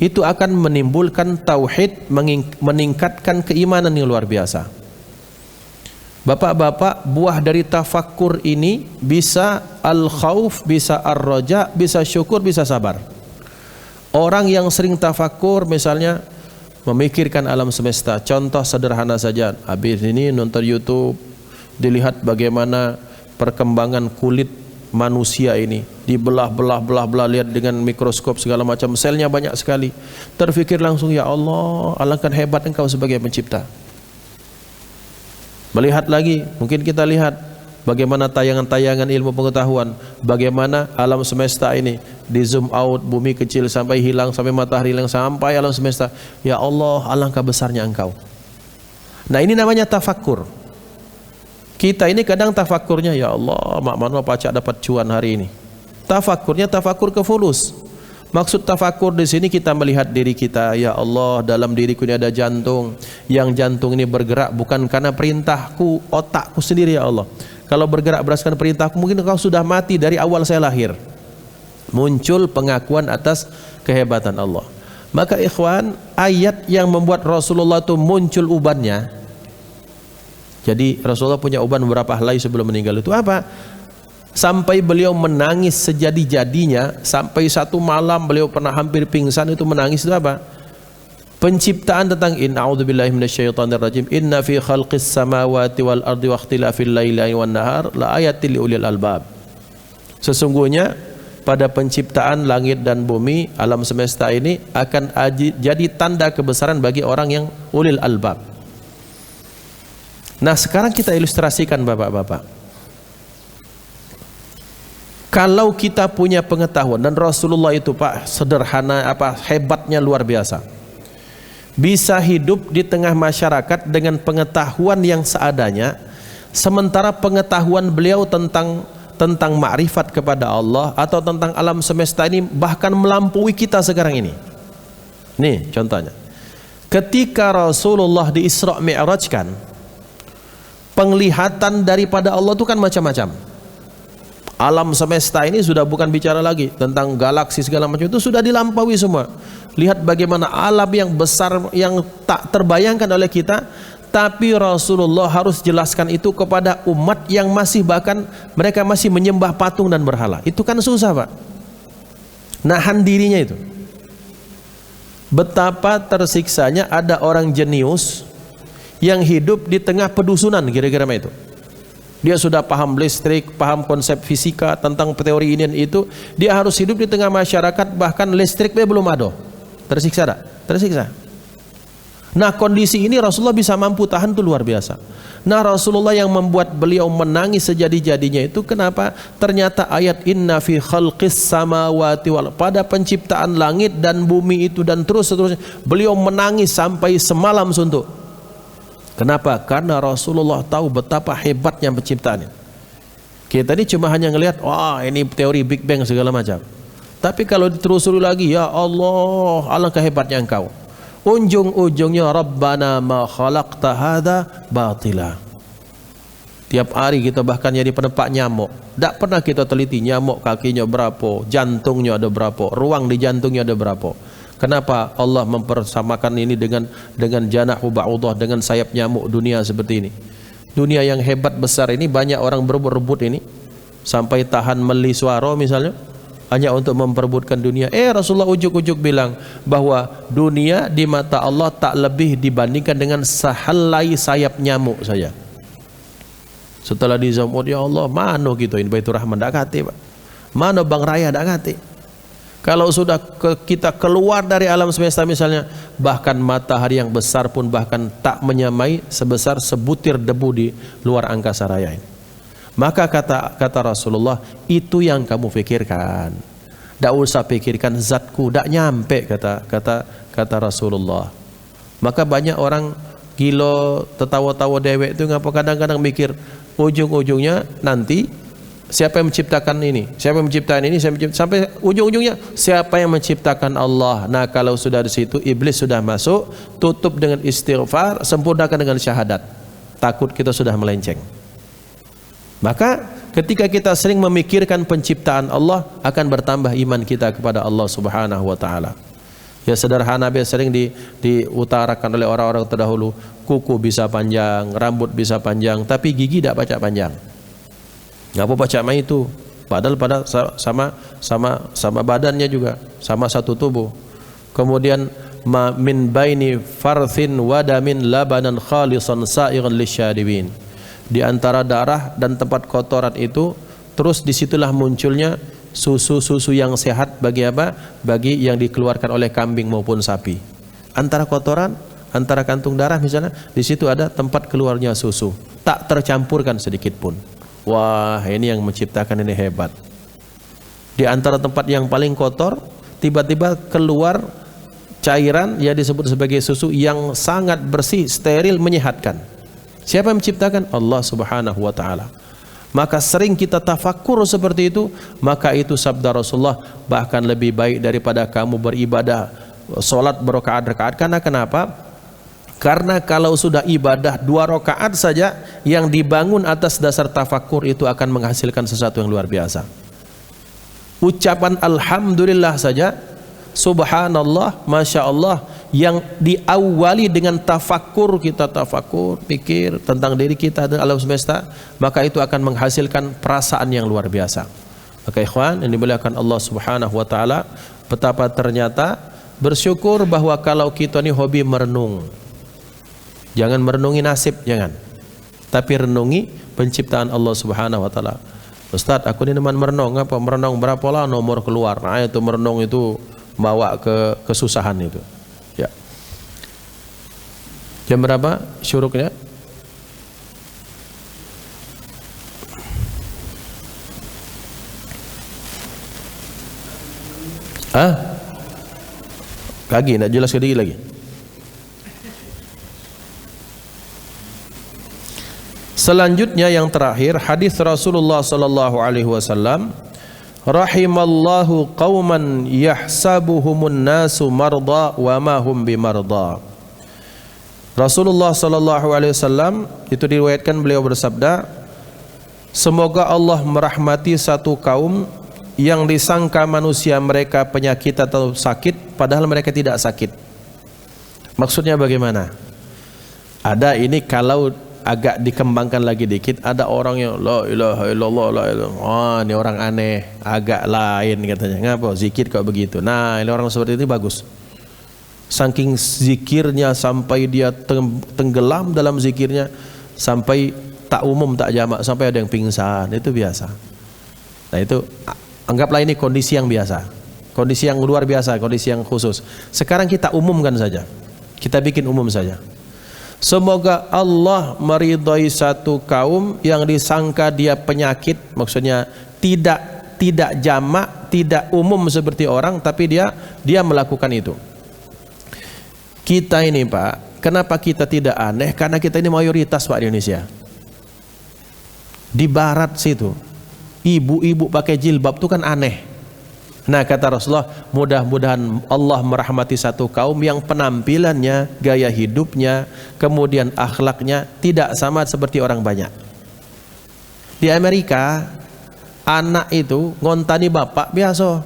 itu akan menimbulkan tauhid, meningkatkan keimanan yang luar biasa. Bapak-bapak, buah dari tafakkur ini bisa al-khauf, bisa ar-raja, bisa syukur, bisa sabar. Orang yang sering tafakkur misalnya memikirkan alam semesta, contoh sederhana saja, habis ini nonton YouTube, dilihat bagaimana perkembangan kulit manusia ini, dibelah-belah, lihat dengan mikroskop segala macam, selnya banyak sekali. Terfikir langsung, ya Allah, alangkah hebat engkau sebagai pencipta. Melihat lagi, mungkin kita lihat bagaimana tayangan-tayangan ilmu pengetahuan, bagaimana alam semesta ini di zoom out, bumi kecil sampai hilang, sampai matahari hilang, sampai alam semesta. Ya Allah, alangkah besarnya engkau. Nah, ini namanya tafakkur. Kita ini kadang tafakkurnya, ya Allah, mak mano pacak dapat cuan hari ini. Tafakkurnya tafakkur ke fulus. Maksud tafakkur di sini kita melihat diri kita, ya Allah, dalam diriku ini ada jantung. Yang jantung ini bergerak bukan karena perintahku, otakku sendiri, ya Allah. Kalau bergerak berdasarkan perintahku, mungkin engkau sudah mati dari awal saya lahir. Muncul pengakuan atas kehebatan Allah. Maka ikhwan, ayat yang membuat Rasulullah itu muncul ubannya. Jadi Rasulullah punya uban beberapa helai sebelum meninggal, itu apa? Sampai beliau menangis sejadi-jadinya, sampai satu malam beliau pernah hampir pingsan, itu menangis itu apa? Penciptaan tentang a'udzubillahi minasyaitonirrajim, inna fi khalqis samawati wal ardi wa ikhtilafil laili wan nahar la ayatil liulil albab. Sesungguhnya pada penciptaan langit dan bumi, alam semesta ini akan jadi tanda kebesaran bagi orang yang ulil albab. Nah, sekarang kita ilustrasikan bapak-bapak. Kalau kita punya pengetahuan, dan Rasulullah itu Pak sederhana, hebatnya luar biasa. Bisa hidup di tengah masyarakat dengan pengetahuan yang seadanya, sementara pengetahuan beliau tentang ma'rifat kepada Allah atau tentang alam semesta ini bahkan melampaui kita sekarang ini. Nih contohnya. Ketika Rasulullah di Isra Mi'rajkan, penglihatan daripada Allah itu kan macam-macam. Alam semesta ini sudah bukan bicara lagi tentang galaksi segala macam, itu sudah dilampaui semua. Lihat bagaimana alam yang besar yang tak terbayangkan oleh kita, tapi Rasulullah harus jelaskan itu kepada umat yang masih, bahkan mereka masih menyembah patung dan berhala. Itu kan susah, Pak. Nahan dirinya itu. Betapa tersiksanya ada orang jenius yang hidup di tengah pedusunan, kira-kira itu. Dia sudah paham listrik, paham konsep fisika tentang teori ini dan itu, dia harus hidup di tengah masyarakat bahkan listriknya belum ada. Tersiksa tak? Tersiksa. Nah, kondisi ini Rasulullah bisa mampu tahan, itu luar biasa. Nah, Rasulullah yang membuat beliau menangis sejadi-jadinya itu kenapa? Ternyata ayat inna fi khalqis samawati wal, pada penciptaan langit dan bumi itu dan terus-terusnya beliau menangis sampai semalam suntuk. Kenapa? Karena Rasulullah tahu betapa hebatnya penciptaan ini. Kita ini cuma hanya ngelihat, wah ini teori Big Bang segala macam. Tapi kalau ditelusuri lagi, ya Allah, alangkah hebatnya engkau. Ujung-ujungnya Rabbana ma khalaqta hadza batila. Tiap hari kita bahkan jadi penempat nyamuk. Tak pernah kita teliti nyamuk kakinya berapa, jantungnya ada berapa, ruang di jantungnya ada berapa. Kenapa Allah mempersamakan ini dengan janahu ba'udah, dengan sayap nyamuk dunia seperti ini? Dunia yang hebat besar ini banyak orang berebut-rebut ini. sampai tahan meli suara misalnya, hanya untuk memperebutkan dunia. Rasulullah ujuk-ujuk bilang bahwa dunia di mata Allah tak lebih dibandingkan dengan sehelai sayap nyamuk saja. Setelah dizamut, ya Allah, mana gitu ini Baitur Rahman dak kate, Pak. Mana Bang Raya dak kate. Kalau sudah kita keluar dari alam semesta misalnya, bahkan matahari yang besar pun bahkan tak menyamai sebesar sebutir debu di luar angkasa raya ini. Maka kata Rasulullah, itu yang kamu pikirkan. Tak usah pikirkan zatku, tak nyampe kata Rasulullah. Maka banyak orang gila tertawa-tawa dewek itu ngapa kadang-kadang mikir ujung-ujungnya nanti siapa yang menciptakan ini, siapa yang menciptakan ini, sampai ujung-ujungnya siapa yang menciptakan Allah. Nah, kalau sudah di situ iblis sudah masuk, tutup dengan istighfar, sempurnakan dengan syahadat. Takut kita sudah melenceng. Maka ketika kita sering memikirkan penciptaan Allah, akan bertambah iman kita kepada Allah Subhanahu wa taala. Ya sederhana, biasa sering diutarakan oleh orang-orang terdahulu, kuku bisa panjang, rambut bisa panjang, tapi gigi tidak pacak panjang. Ngapa pacak main itu? Padahal sama badannya juga, sama satu tubuh. Kemudian min baini farthin wadamin labanan khalisan sa'igan lisyadibin. Di antara darah dan tempat kotoran itu, terus disitulah munculnya susu yang sehat bagi apa? Bagi yang dikeluarkan oleh kambing maupun sapi. Antara kotoran, antara kantung darah misalnya, di situ ada tempat keluarnya susu, tak tercampurkan sedikit pun. Wah, ini yang menciptakan ini hebat. Di antara tempat yang paling kotor, tiba-tiba keluar cairan yang disebut sebagai susu yang sangat bersih, steril, menyehatkan. Siapa yang menciptakan? Allah Subhanahu wa taala. Maka sering kita tafakkur seperti itu, maka itu sabda Rasulullah, bahkan lebih baik daripada kamu beribadah solat berrakaat-rakaat. Karena kenapa? Karena kalau sudah ibadah 2 rakaat saja yang dibangun atas dasar tafakkur, itu akan menghasilkan sesuatu yang luar biasa. Ucapan alhamdulillah saja, subhanallah, masya Allah, yang diawali dengan tafakkur, kita tafakkur, pikir tentang diri kita dan alam semesta, maka itu akan menghasilkan perasaan yang luar biasa. Maka ikhwan yang dimuliakan Allah Subhanahu wa taala, betapa ternyata bersyukur bahwa kalau kita ini hobi merenung. Jangan merenungi nasib, jangan. Tapi renungi penciptaan Allah Subhanahu wa taala. Ustaz, aku ini teman merenung, apa merenung berapa lah nomor keluar. Nah, itu merenung itu bawa ke kesusahan itu. Ya. Jam berapa syuruknya? Kaki, nak jelas sedikit lagi. Selanjutnya yang terakhir, hadis Rasulullah sallallahu alaihi wasallam, rahimallahu qauman yahsabuhumun nasu marda wa ma hum bimarda. Rasulullah sallallahu alaihi wasallam itu diriwayatkan beliau bersabda, semoga Allah merahmati satu kaum yang disangka manusia mereka penyakit atau sakit padahal mereka tidak sakit. Maksudnya bagaimana? Ada ini kalau agak dikembangkan lagi dikit, ada orang yang la ilaha illallah la ilaha, ini orang aneh, agak lain katanya. Ngapa zikir kok begitu? Nah, ini orang seperti itu bagus. Saking zikirnya sampai dia tenggelam dalam zikirnya, sampai tak umum tak jamak, sampai ada yang pingsan, itu biasa. Nah, itu anggaplah ini kondisi yang biasa, kondisi yang luar biasa, kondisi yang khusus. Sekarang kita umumkan saja, kita bikin umum saja. Semoga Allah meridhai satu kaum yang disangka dia penyakit, maksudnya tidak jamak, tidak umum seperti orang, tapi dia melakukan itu. Kita ini Pak, kenapa kita tidak aneh? Karena kita ini mayoritas Pak di Indonesia. Di barat situ, ibu-ibu pakai jilbab itu kan aneh. Nah, kata Rasulullah, mudah-mudahan Allah merahmati satu kaum yang penampilannya, gaya hidupnya, kemudian akhlaknya tidak sama seperti orang banyak. Di Amerika, anak itu ngontani bapak biasa.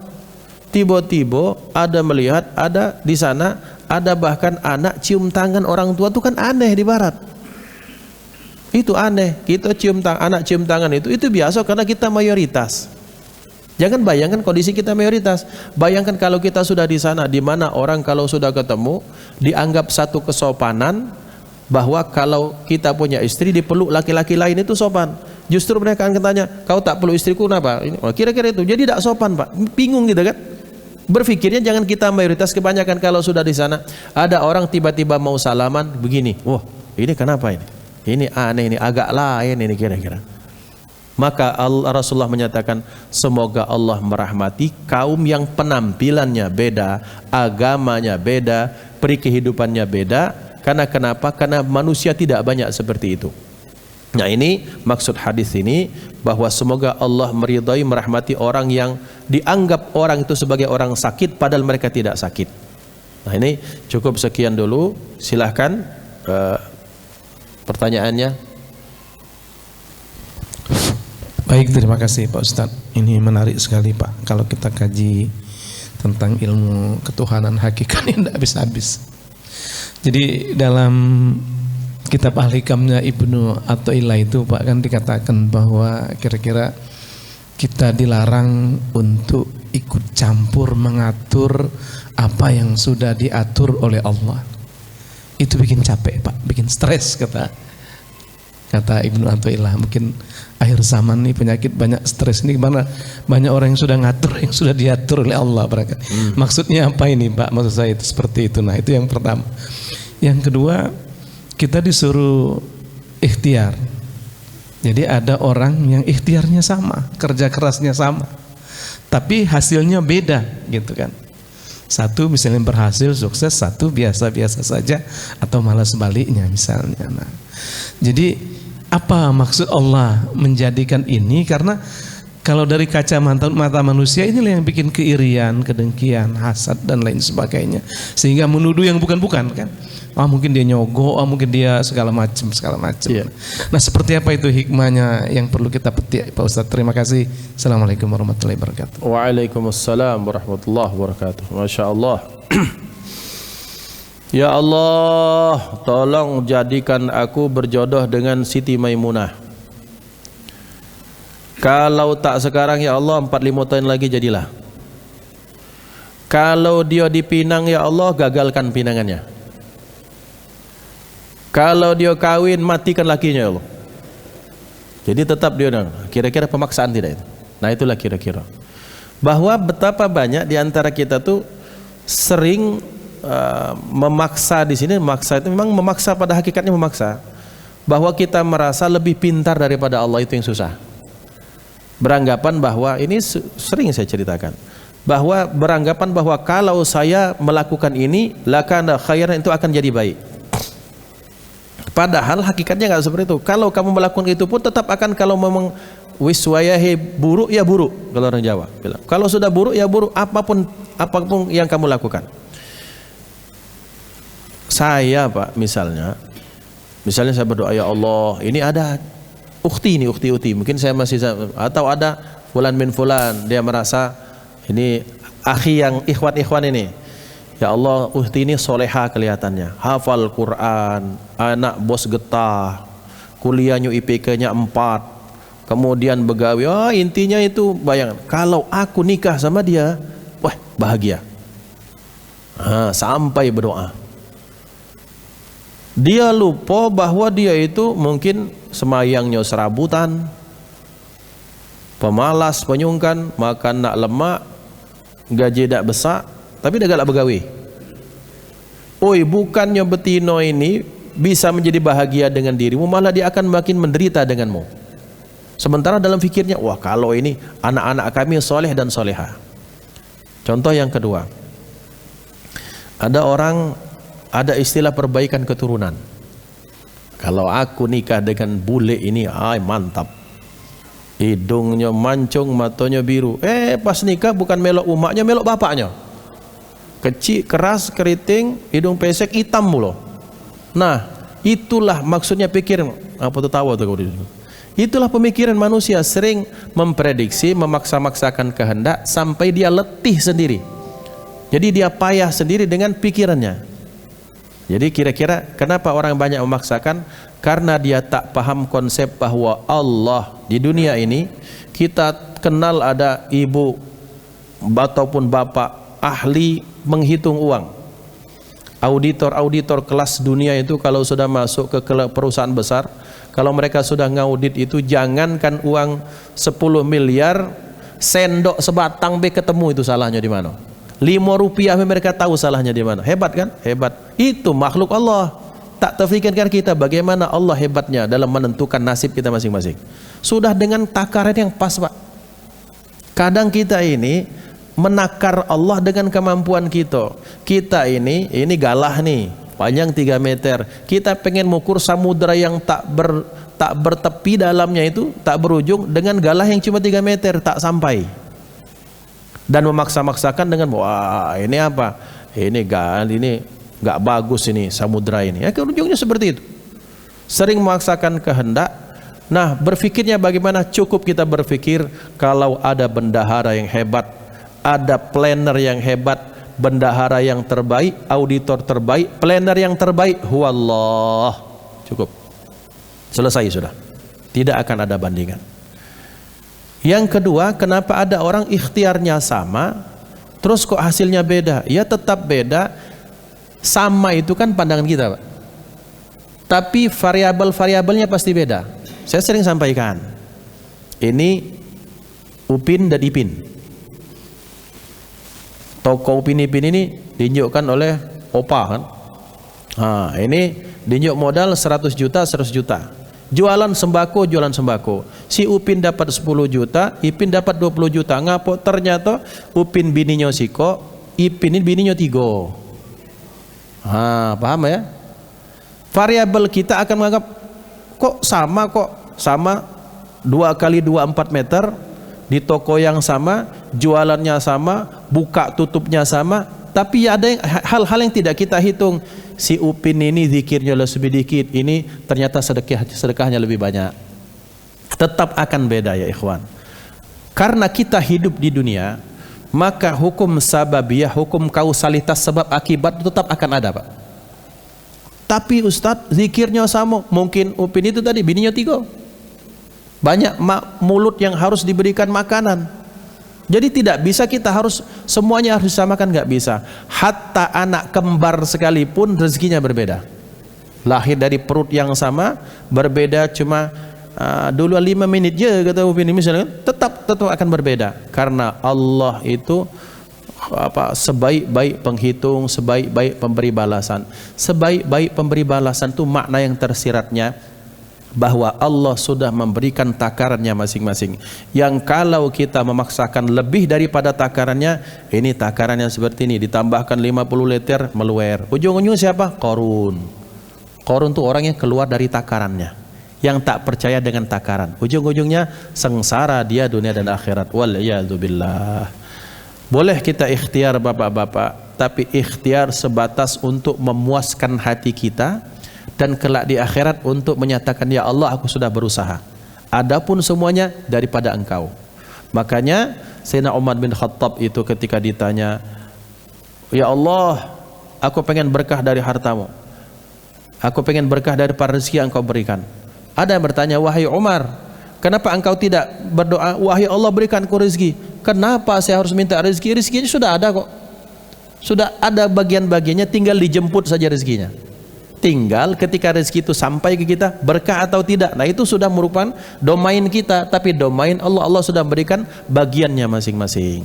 Tiba-tiba ada melihat, ada di sana, ada bahkan anak cium tangan orang tua, itu kan aneh di barat. Itu aneh. Kita anak cium tangan itu biasa karena kita mayoritas. Jangan bayangkan kondisi kita mayoritas. Bayangkan kalau kita sudah di sana, di mana orang kalau sudah ketemu dianggap satu kesopanan, bahwa kalau kita punya istri dipeluk laki-laki lain itu sopan. Justru mereka akan tanya, kau tak peluk istriku kenapa? Kira-kira itu. Jadi tidak sopan, Pak. Bingung gitu kan? Berpikirnya jangan kita mayoritas. Kebanyakan kalau sudah di sana ada orang tiba-tiba mau salaman begini, wah ini kenapa ini? Ini aneh, ini agak lain ini kira-kira. Maka Rasulullah menyatakan, semoga Allah merahmati kaum yang penampilannya beda, agamanya beda, perikehidupannya beda. Karena kenapa? Karena manusia tidak banyak seperti itu. Nah ini maksud hadis ini, bahwa semoga Allah meridai, merahmati orang yang dianggap orang itu sebagai orang sakit padahal mereka tidak sakit. Nah ini cukup sekian dulu. Silahkan pertanyaannya. Baik, terima kasih Pak Ustadz. Ini menarik sekali Pak. Kalau kita kaji tentang ilmu ketuhanan hakikat ini tidak habis-habis. Jadi dalam kitab Al-Hikamnya Ibnu Athaillah itu Pak, kan dikatakan bahwa kira-kira kita dilarang untuk ikut campur mengatur apa yang sudah diatur oleh Allah. Itu bikin capek Pak, bikin stres kata Ibnu Athaillah. Mungkin akhir zaman nih penyakit banyak stres ini karena banyak orang yang sudah ngatur yang sudah diatur oleh Allah. Maksudnya apa ini Pak? Maksud saya itu seperti itu. Nah itu yang pertama. Yang kedua, kita disuruh ikhtiar. Jadi ada orang yang ikhtiarnya sama, kerja kerasnya sama, tapi hasilnya beda gitu kan. Satu misalnya berhasil sukses, satu biasa-biasa saja atau malah sebaliknya misalnya. Nah, jadi apa maksud Allah menjadikan ini? Karena kalau dari kacamata manusia inilah yang bikin keirian, kedengkian, hasad dan lain sebagainya, sehingga menuduh yang bukan-bukan kan. Mungkin dia nyogok, mungkin dia segala macam. Yeah. Nah seperti apa itu hikmahnya yang perlu kita petik Pak Ustadz? Terima kasih. Assalamualaikum warahmatullahi wabarakatuh. Waalaikumsalam warahmatullahi wabarakatuh. Masya Allah. Ya Allah, tolong jadikan aku berjodoh dengan Siti Maimunah. Kalau tak sekarang ya Allah, 4-5 tahun lagi jadilah. Kalau dia dipinang ya Allah, gagalkan pinangannya. Kalau dia kawin, matikan lakinya ya Allah. Jadi tetap dia, kira-kira pemaksaan tidak itu? Nah itulah kira-kira. Bahwa betapa banyak di antara kita tuh sering memaksa di sini, memaksa itu memang memaksa, pada hakikatnya memaksa. Bahwa kita merasa lebih pintar daripada Allah, itu yang susah. Beranggapan bahwa, ini sering saya ceritakan, bahwa beranggapan bahwa kalau saya melakukan ini, lakana khairan, itu akan jadi baik. Padahal hakikatnya nggak seperti itu. Kalau kamu melakukan itu pun tetap akan, kalau memang wiswayahi buruk ya buruk, kalau orang Jawa bilang. Kalau sudah buruk ya buruk, apapun yang kamu lakukan. Saya Pak, misalnya saya berdoa, ya Allah, ini ada ukhti, mungkin saya masih, atau ada fulan min fulan, dia merasa ini akhi yang ikhwan ini. Ya Allah, ukhti ini soleha kelihatannya, hafal Quran, anak bos getah, kuliahnya IPK-nya 4, kemudian begawi. Intinya itu, bayangkan kalau aku nikah sama dia, wah bahagia. Sampai berdoa. Dia lupa bahwa dia itu mungkin semayangnya serabutan, pemalas, penyungkan, makan nak lemak, gaji tak besar, tapi dia galak begawi. Bukannya betino ini bisa menjadi bahagia dengan dirimu, malah dia akan makin menderita denganmu. Sementara dalam fikirnya, wah kalau ini anak-anak kami soleh dan soleha. Contoh yang kedua, ada istilah perbaikan keturunan. Kalau aku nikah dengan bule ini, mantap, hidungnya mancung, matanya biru. Pas nikah bukan melok umaknya, melok bapaknya. Kecil, keras, keriting, hidung pesek, hitam mulu. Nah, itulah maksudnya pikiran. Apa tuh tahu tuh? Itulah pemikiran manusia, sering memprediksi, memaksa-maksakan kehendak sampai dia letih sendiri. Jadi dia payah sendiri dengan pikirannya. Jadi kira-kira kenapa orang banyak memaksakan? Karena dia tak paham konsep bahwa Allah di dunia ini, kita kenal ada ibu ataupun bapak ahli menghitung uang. Auditor kelas dunia itu kalau sudah masuk ke perusahaan besar, kalau mereka sudah ngaudit itu, jangankan uang 10 miliar, sendok sebatang be ketemu itu salahnya di mana. 5 rupiah mereka tahu salahnya di mana. Hebat kan? Hebat. Itu makhluk Allah. Tak terfikirkan kita bagaimana Allah hebatnya dalam menentukan nasib kita masing-masing. Sudah dengan takaran yang pas, Pak. Kadang kita ini menakar Allah dengan kemampuan kita. Kita ini galah nih, panjang 3 meter. Kita pengen mengukur samudra yang tak bertepi dalamnya itu, tak berujung, dengan galah yang cuma 3 meter, tak sampai. Dan memaksa-maksakan dengan, wah ini apa? Ini nggak bagus ini samudra ini. Ya, ujungnya seperti itu. Sering memaksakan kehendak. Nah, berfikirnya bagaimana? Cukup kita berfikir kalau ada bendahara yang hebat, ada planner yang hebat, bendahara yang terbaik, auditor terbaik, planner yang terbaik, huwallah. Cukup. Selesai sudah. Tidak akan ada bandingan. Yang kedua, kenapa ada orang ikhtiarnya sama, terus kok hasilnya beda? Ya tetap beda. Sama itu kan pandangan kita, Pak. Tapi variabel-variabelnya pasti beda. Saya sering sampaikan. Ini Upin dan Ipin. Toko Upin Ipin ini ditunjukkan oleh Opa kan. Nah, ini ditunjuk modal 100 juta. Jualan sembako. Si Upin dapat 10 juta, Ipin dapat 20 juta. Ngapo ternyata Upin bininya siko, Ipin ini bininya 3. Paham ya? Variabel kita akan menganggap kok sama 2 kali 2 4 meter, di toko yang sama, jualannya sama, buka tutupnya sama, tapi ada hal-hal yang tidak kita hitung. Si Upin ini zikirnya lebih sedikit, ini ternyata sedekahnya lebih banyak. Tetap akan beda ya ikhwan. Karena kita hidup di dunia, maka hukum sababiyah, hukum kausalitas sebab akibat tetap akan ada, Pak. Tapi Ustadz zikirnya sama, mungkin Upin itu tadi bininya 3. Banyak mulut yang harus diberikan makanan. Jadi tidak bisa kita harus semuanya harus disamakan, nggak bisa. Hatta anak kembar sekalipun rezekinya berbeda. Lahir dari perut yang sama, berbeda cuma dulu 5 menit je kata Upin misalnya, tetap akan berbeda. Karena Allah itu sebaik-baik penghitung, sebaik-baik pemberi balasan. Sebaik-baik pemberi balasan itu makna yang tersiratnya bahwa Allah sudah memberikan takarannya masing-masing. Yang kalau kita memaksakan lebih daripada takarannya, ini takarannya seperti ini, ditambahkan 50 liter meluer. Ujung-ujungnya siapa? Qarun. Qarun itu orang yang keluar dari takarannya, yang tak percaya dengan takaran. Ujung-ujungnya sengsara dia dunia dan akhirat. Wal'iyadzubillah. Boleh kita ikhtiar bapak-bapak, tapi ikhtiar sebatas untuk memuaskan hati kita, dan kelak di akhirat untuk menyatakan, ya Allah aku sudah berusaha, adapun semuanya daripada engkau. Makanya Sayyidina Umar bin Khattab itu ketika ditanya, ya Allah aku pengen berkah dari hartamu, aku pengen berkah dari rezeki yang engkau berikan. Ada yang bertanya, wahai Umar, kenapa engkau tidak berdoa, wahai Allah berikan ku rezeki? Kenapa saya harus minta rezeki? Rezekinya sudah ada kok, sudah ada bagian-bagiannya, tinggal dijemput saja rezekinya. Tinggal ketika rezeki itu sampai ke kita, berkah atau tidak, nah itu sudah merupakan domain kita. Tapi domain Allah, Allah sudah berikan bagiannya masing-masing.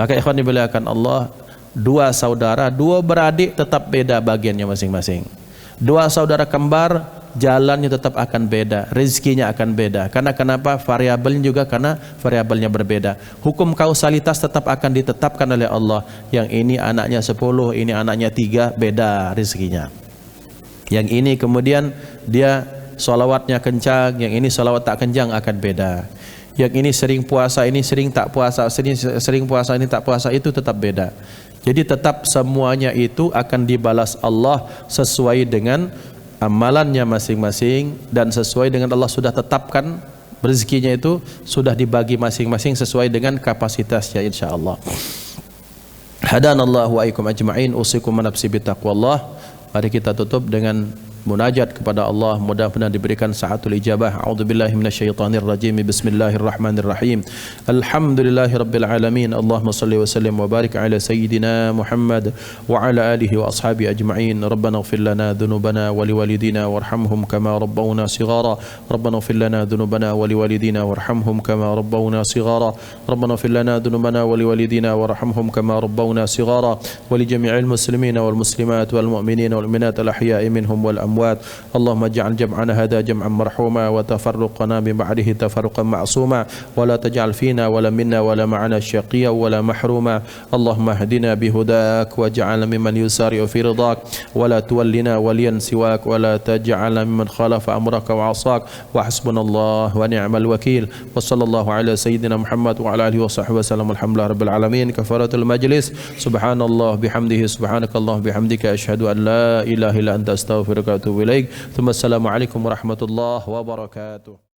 Maka ikhwan dimuliakan Allah, 2 saudara, 2 beradik tetap beda bagiannya masing-masing. 2 saudara kembar, jalannya tetap akan beda, rezekinya akan beda. Karena kenapa? Variabelnya juga karena variabelnya berbeda. Hukum kausalitas tetap akan ditetapkan oleh Allah. Yang ini anaknya 10, ini anaknya 3, beda rezekinya. Yang ini kemudian dia sholawatnya kencang, yang ini sholawat tak kencang, akan beda. Yang ini sering puasa, ini sering tak puasa, sering puasa, ini tak puasa, itu tetap beda. Jadi tetap semuanya itu akan dibalas Allah sesuai dengan amalannya masing-masing, dan sesuai dengan Allah sudah tetapkan rezekinya itu sudah dibagi masing-masing sesuai dengan kapasitasnya insyaallah. Hadanallahu wa iyyakum ajma'in, usikum wa nafsi bittaqwallah. Mari kita tutup dengan munajat kepada Allah, mudah-mudahan diberikan saatul ijabah. A'udzubillahi minasyaitonir rajim. Bismillahirrahmanirrahim. Alhamdulillahirabbil alamin. Allahumma shalli wa sallim wa barik ala sayyidina Muhammad wa ala alihi wa ashabi ajma'in. Rabbana ighfir lana dhunubana wa liwalidina warhamhum kama rabbawna shighara. Rabbana ighfir lana dhunubana wa liwalidina warhamhum kama rabbawna shighara. Rabbana ighfir lana dhunubana wa liwalidina warhamhum kama rabbawna shighara. Wa li jami'il muslimina wal muslimat wal mu'minina wal mu'minat al ahya'i minhum wal أموات. اللهم اجعل جمعنا هذا جمعا مرحوما وتفرقنا من بعده تفرقا معصوما ولا تجعل فينا ولا منا ولا معنا شقيا ولا محروما. اللهم اهدنا بهداك واجعلنا ممن يسارع في رضاك ولا تولنا وليا سواك ولا تجعلنا ممن خالف أمرك وعصاك. وحسبنا الله ونعم الوكيل. وصلى الله على سيدنا محمد وعلى آله وصحبه وسلم. الحمد لله رب العالمين. كفارة المجلس سبحان الله بحمده سبحانك اللهم بحمدك أشهد أن لا إله إلا أنت أستغفرك وأتوب إليك. ثم السلام عليكم ورحمة الله وبركاته.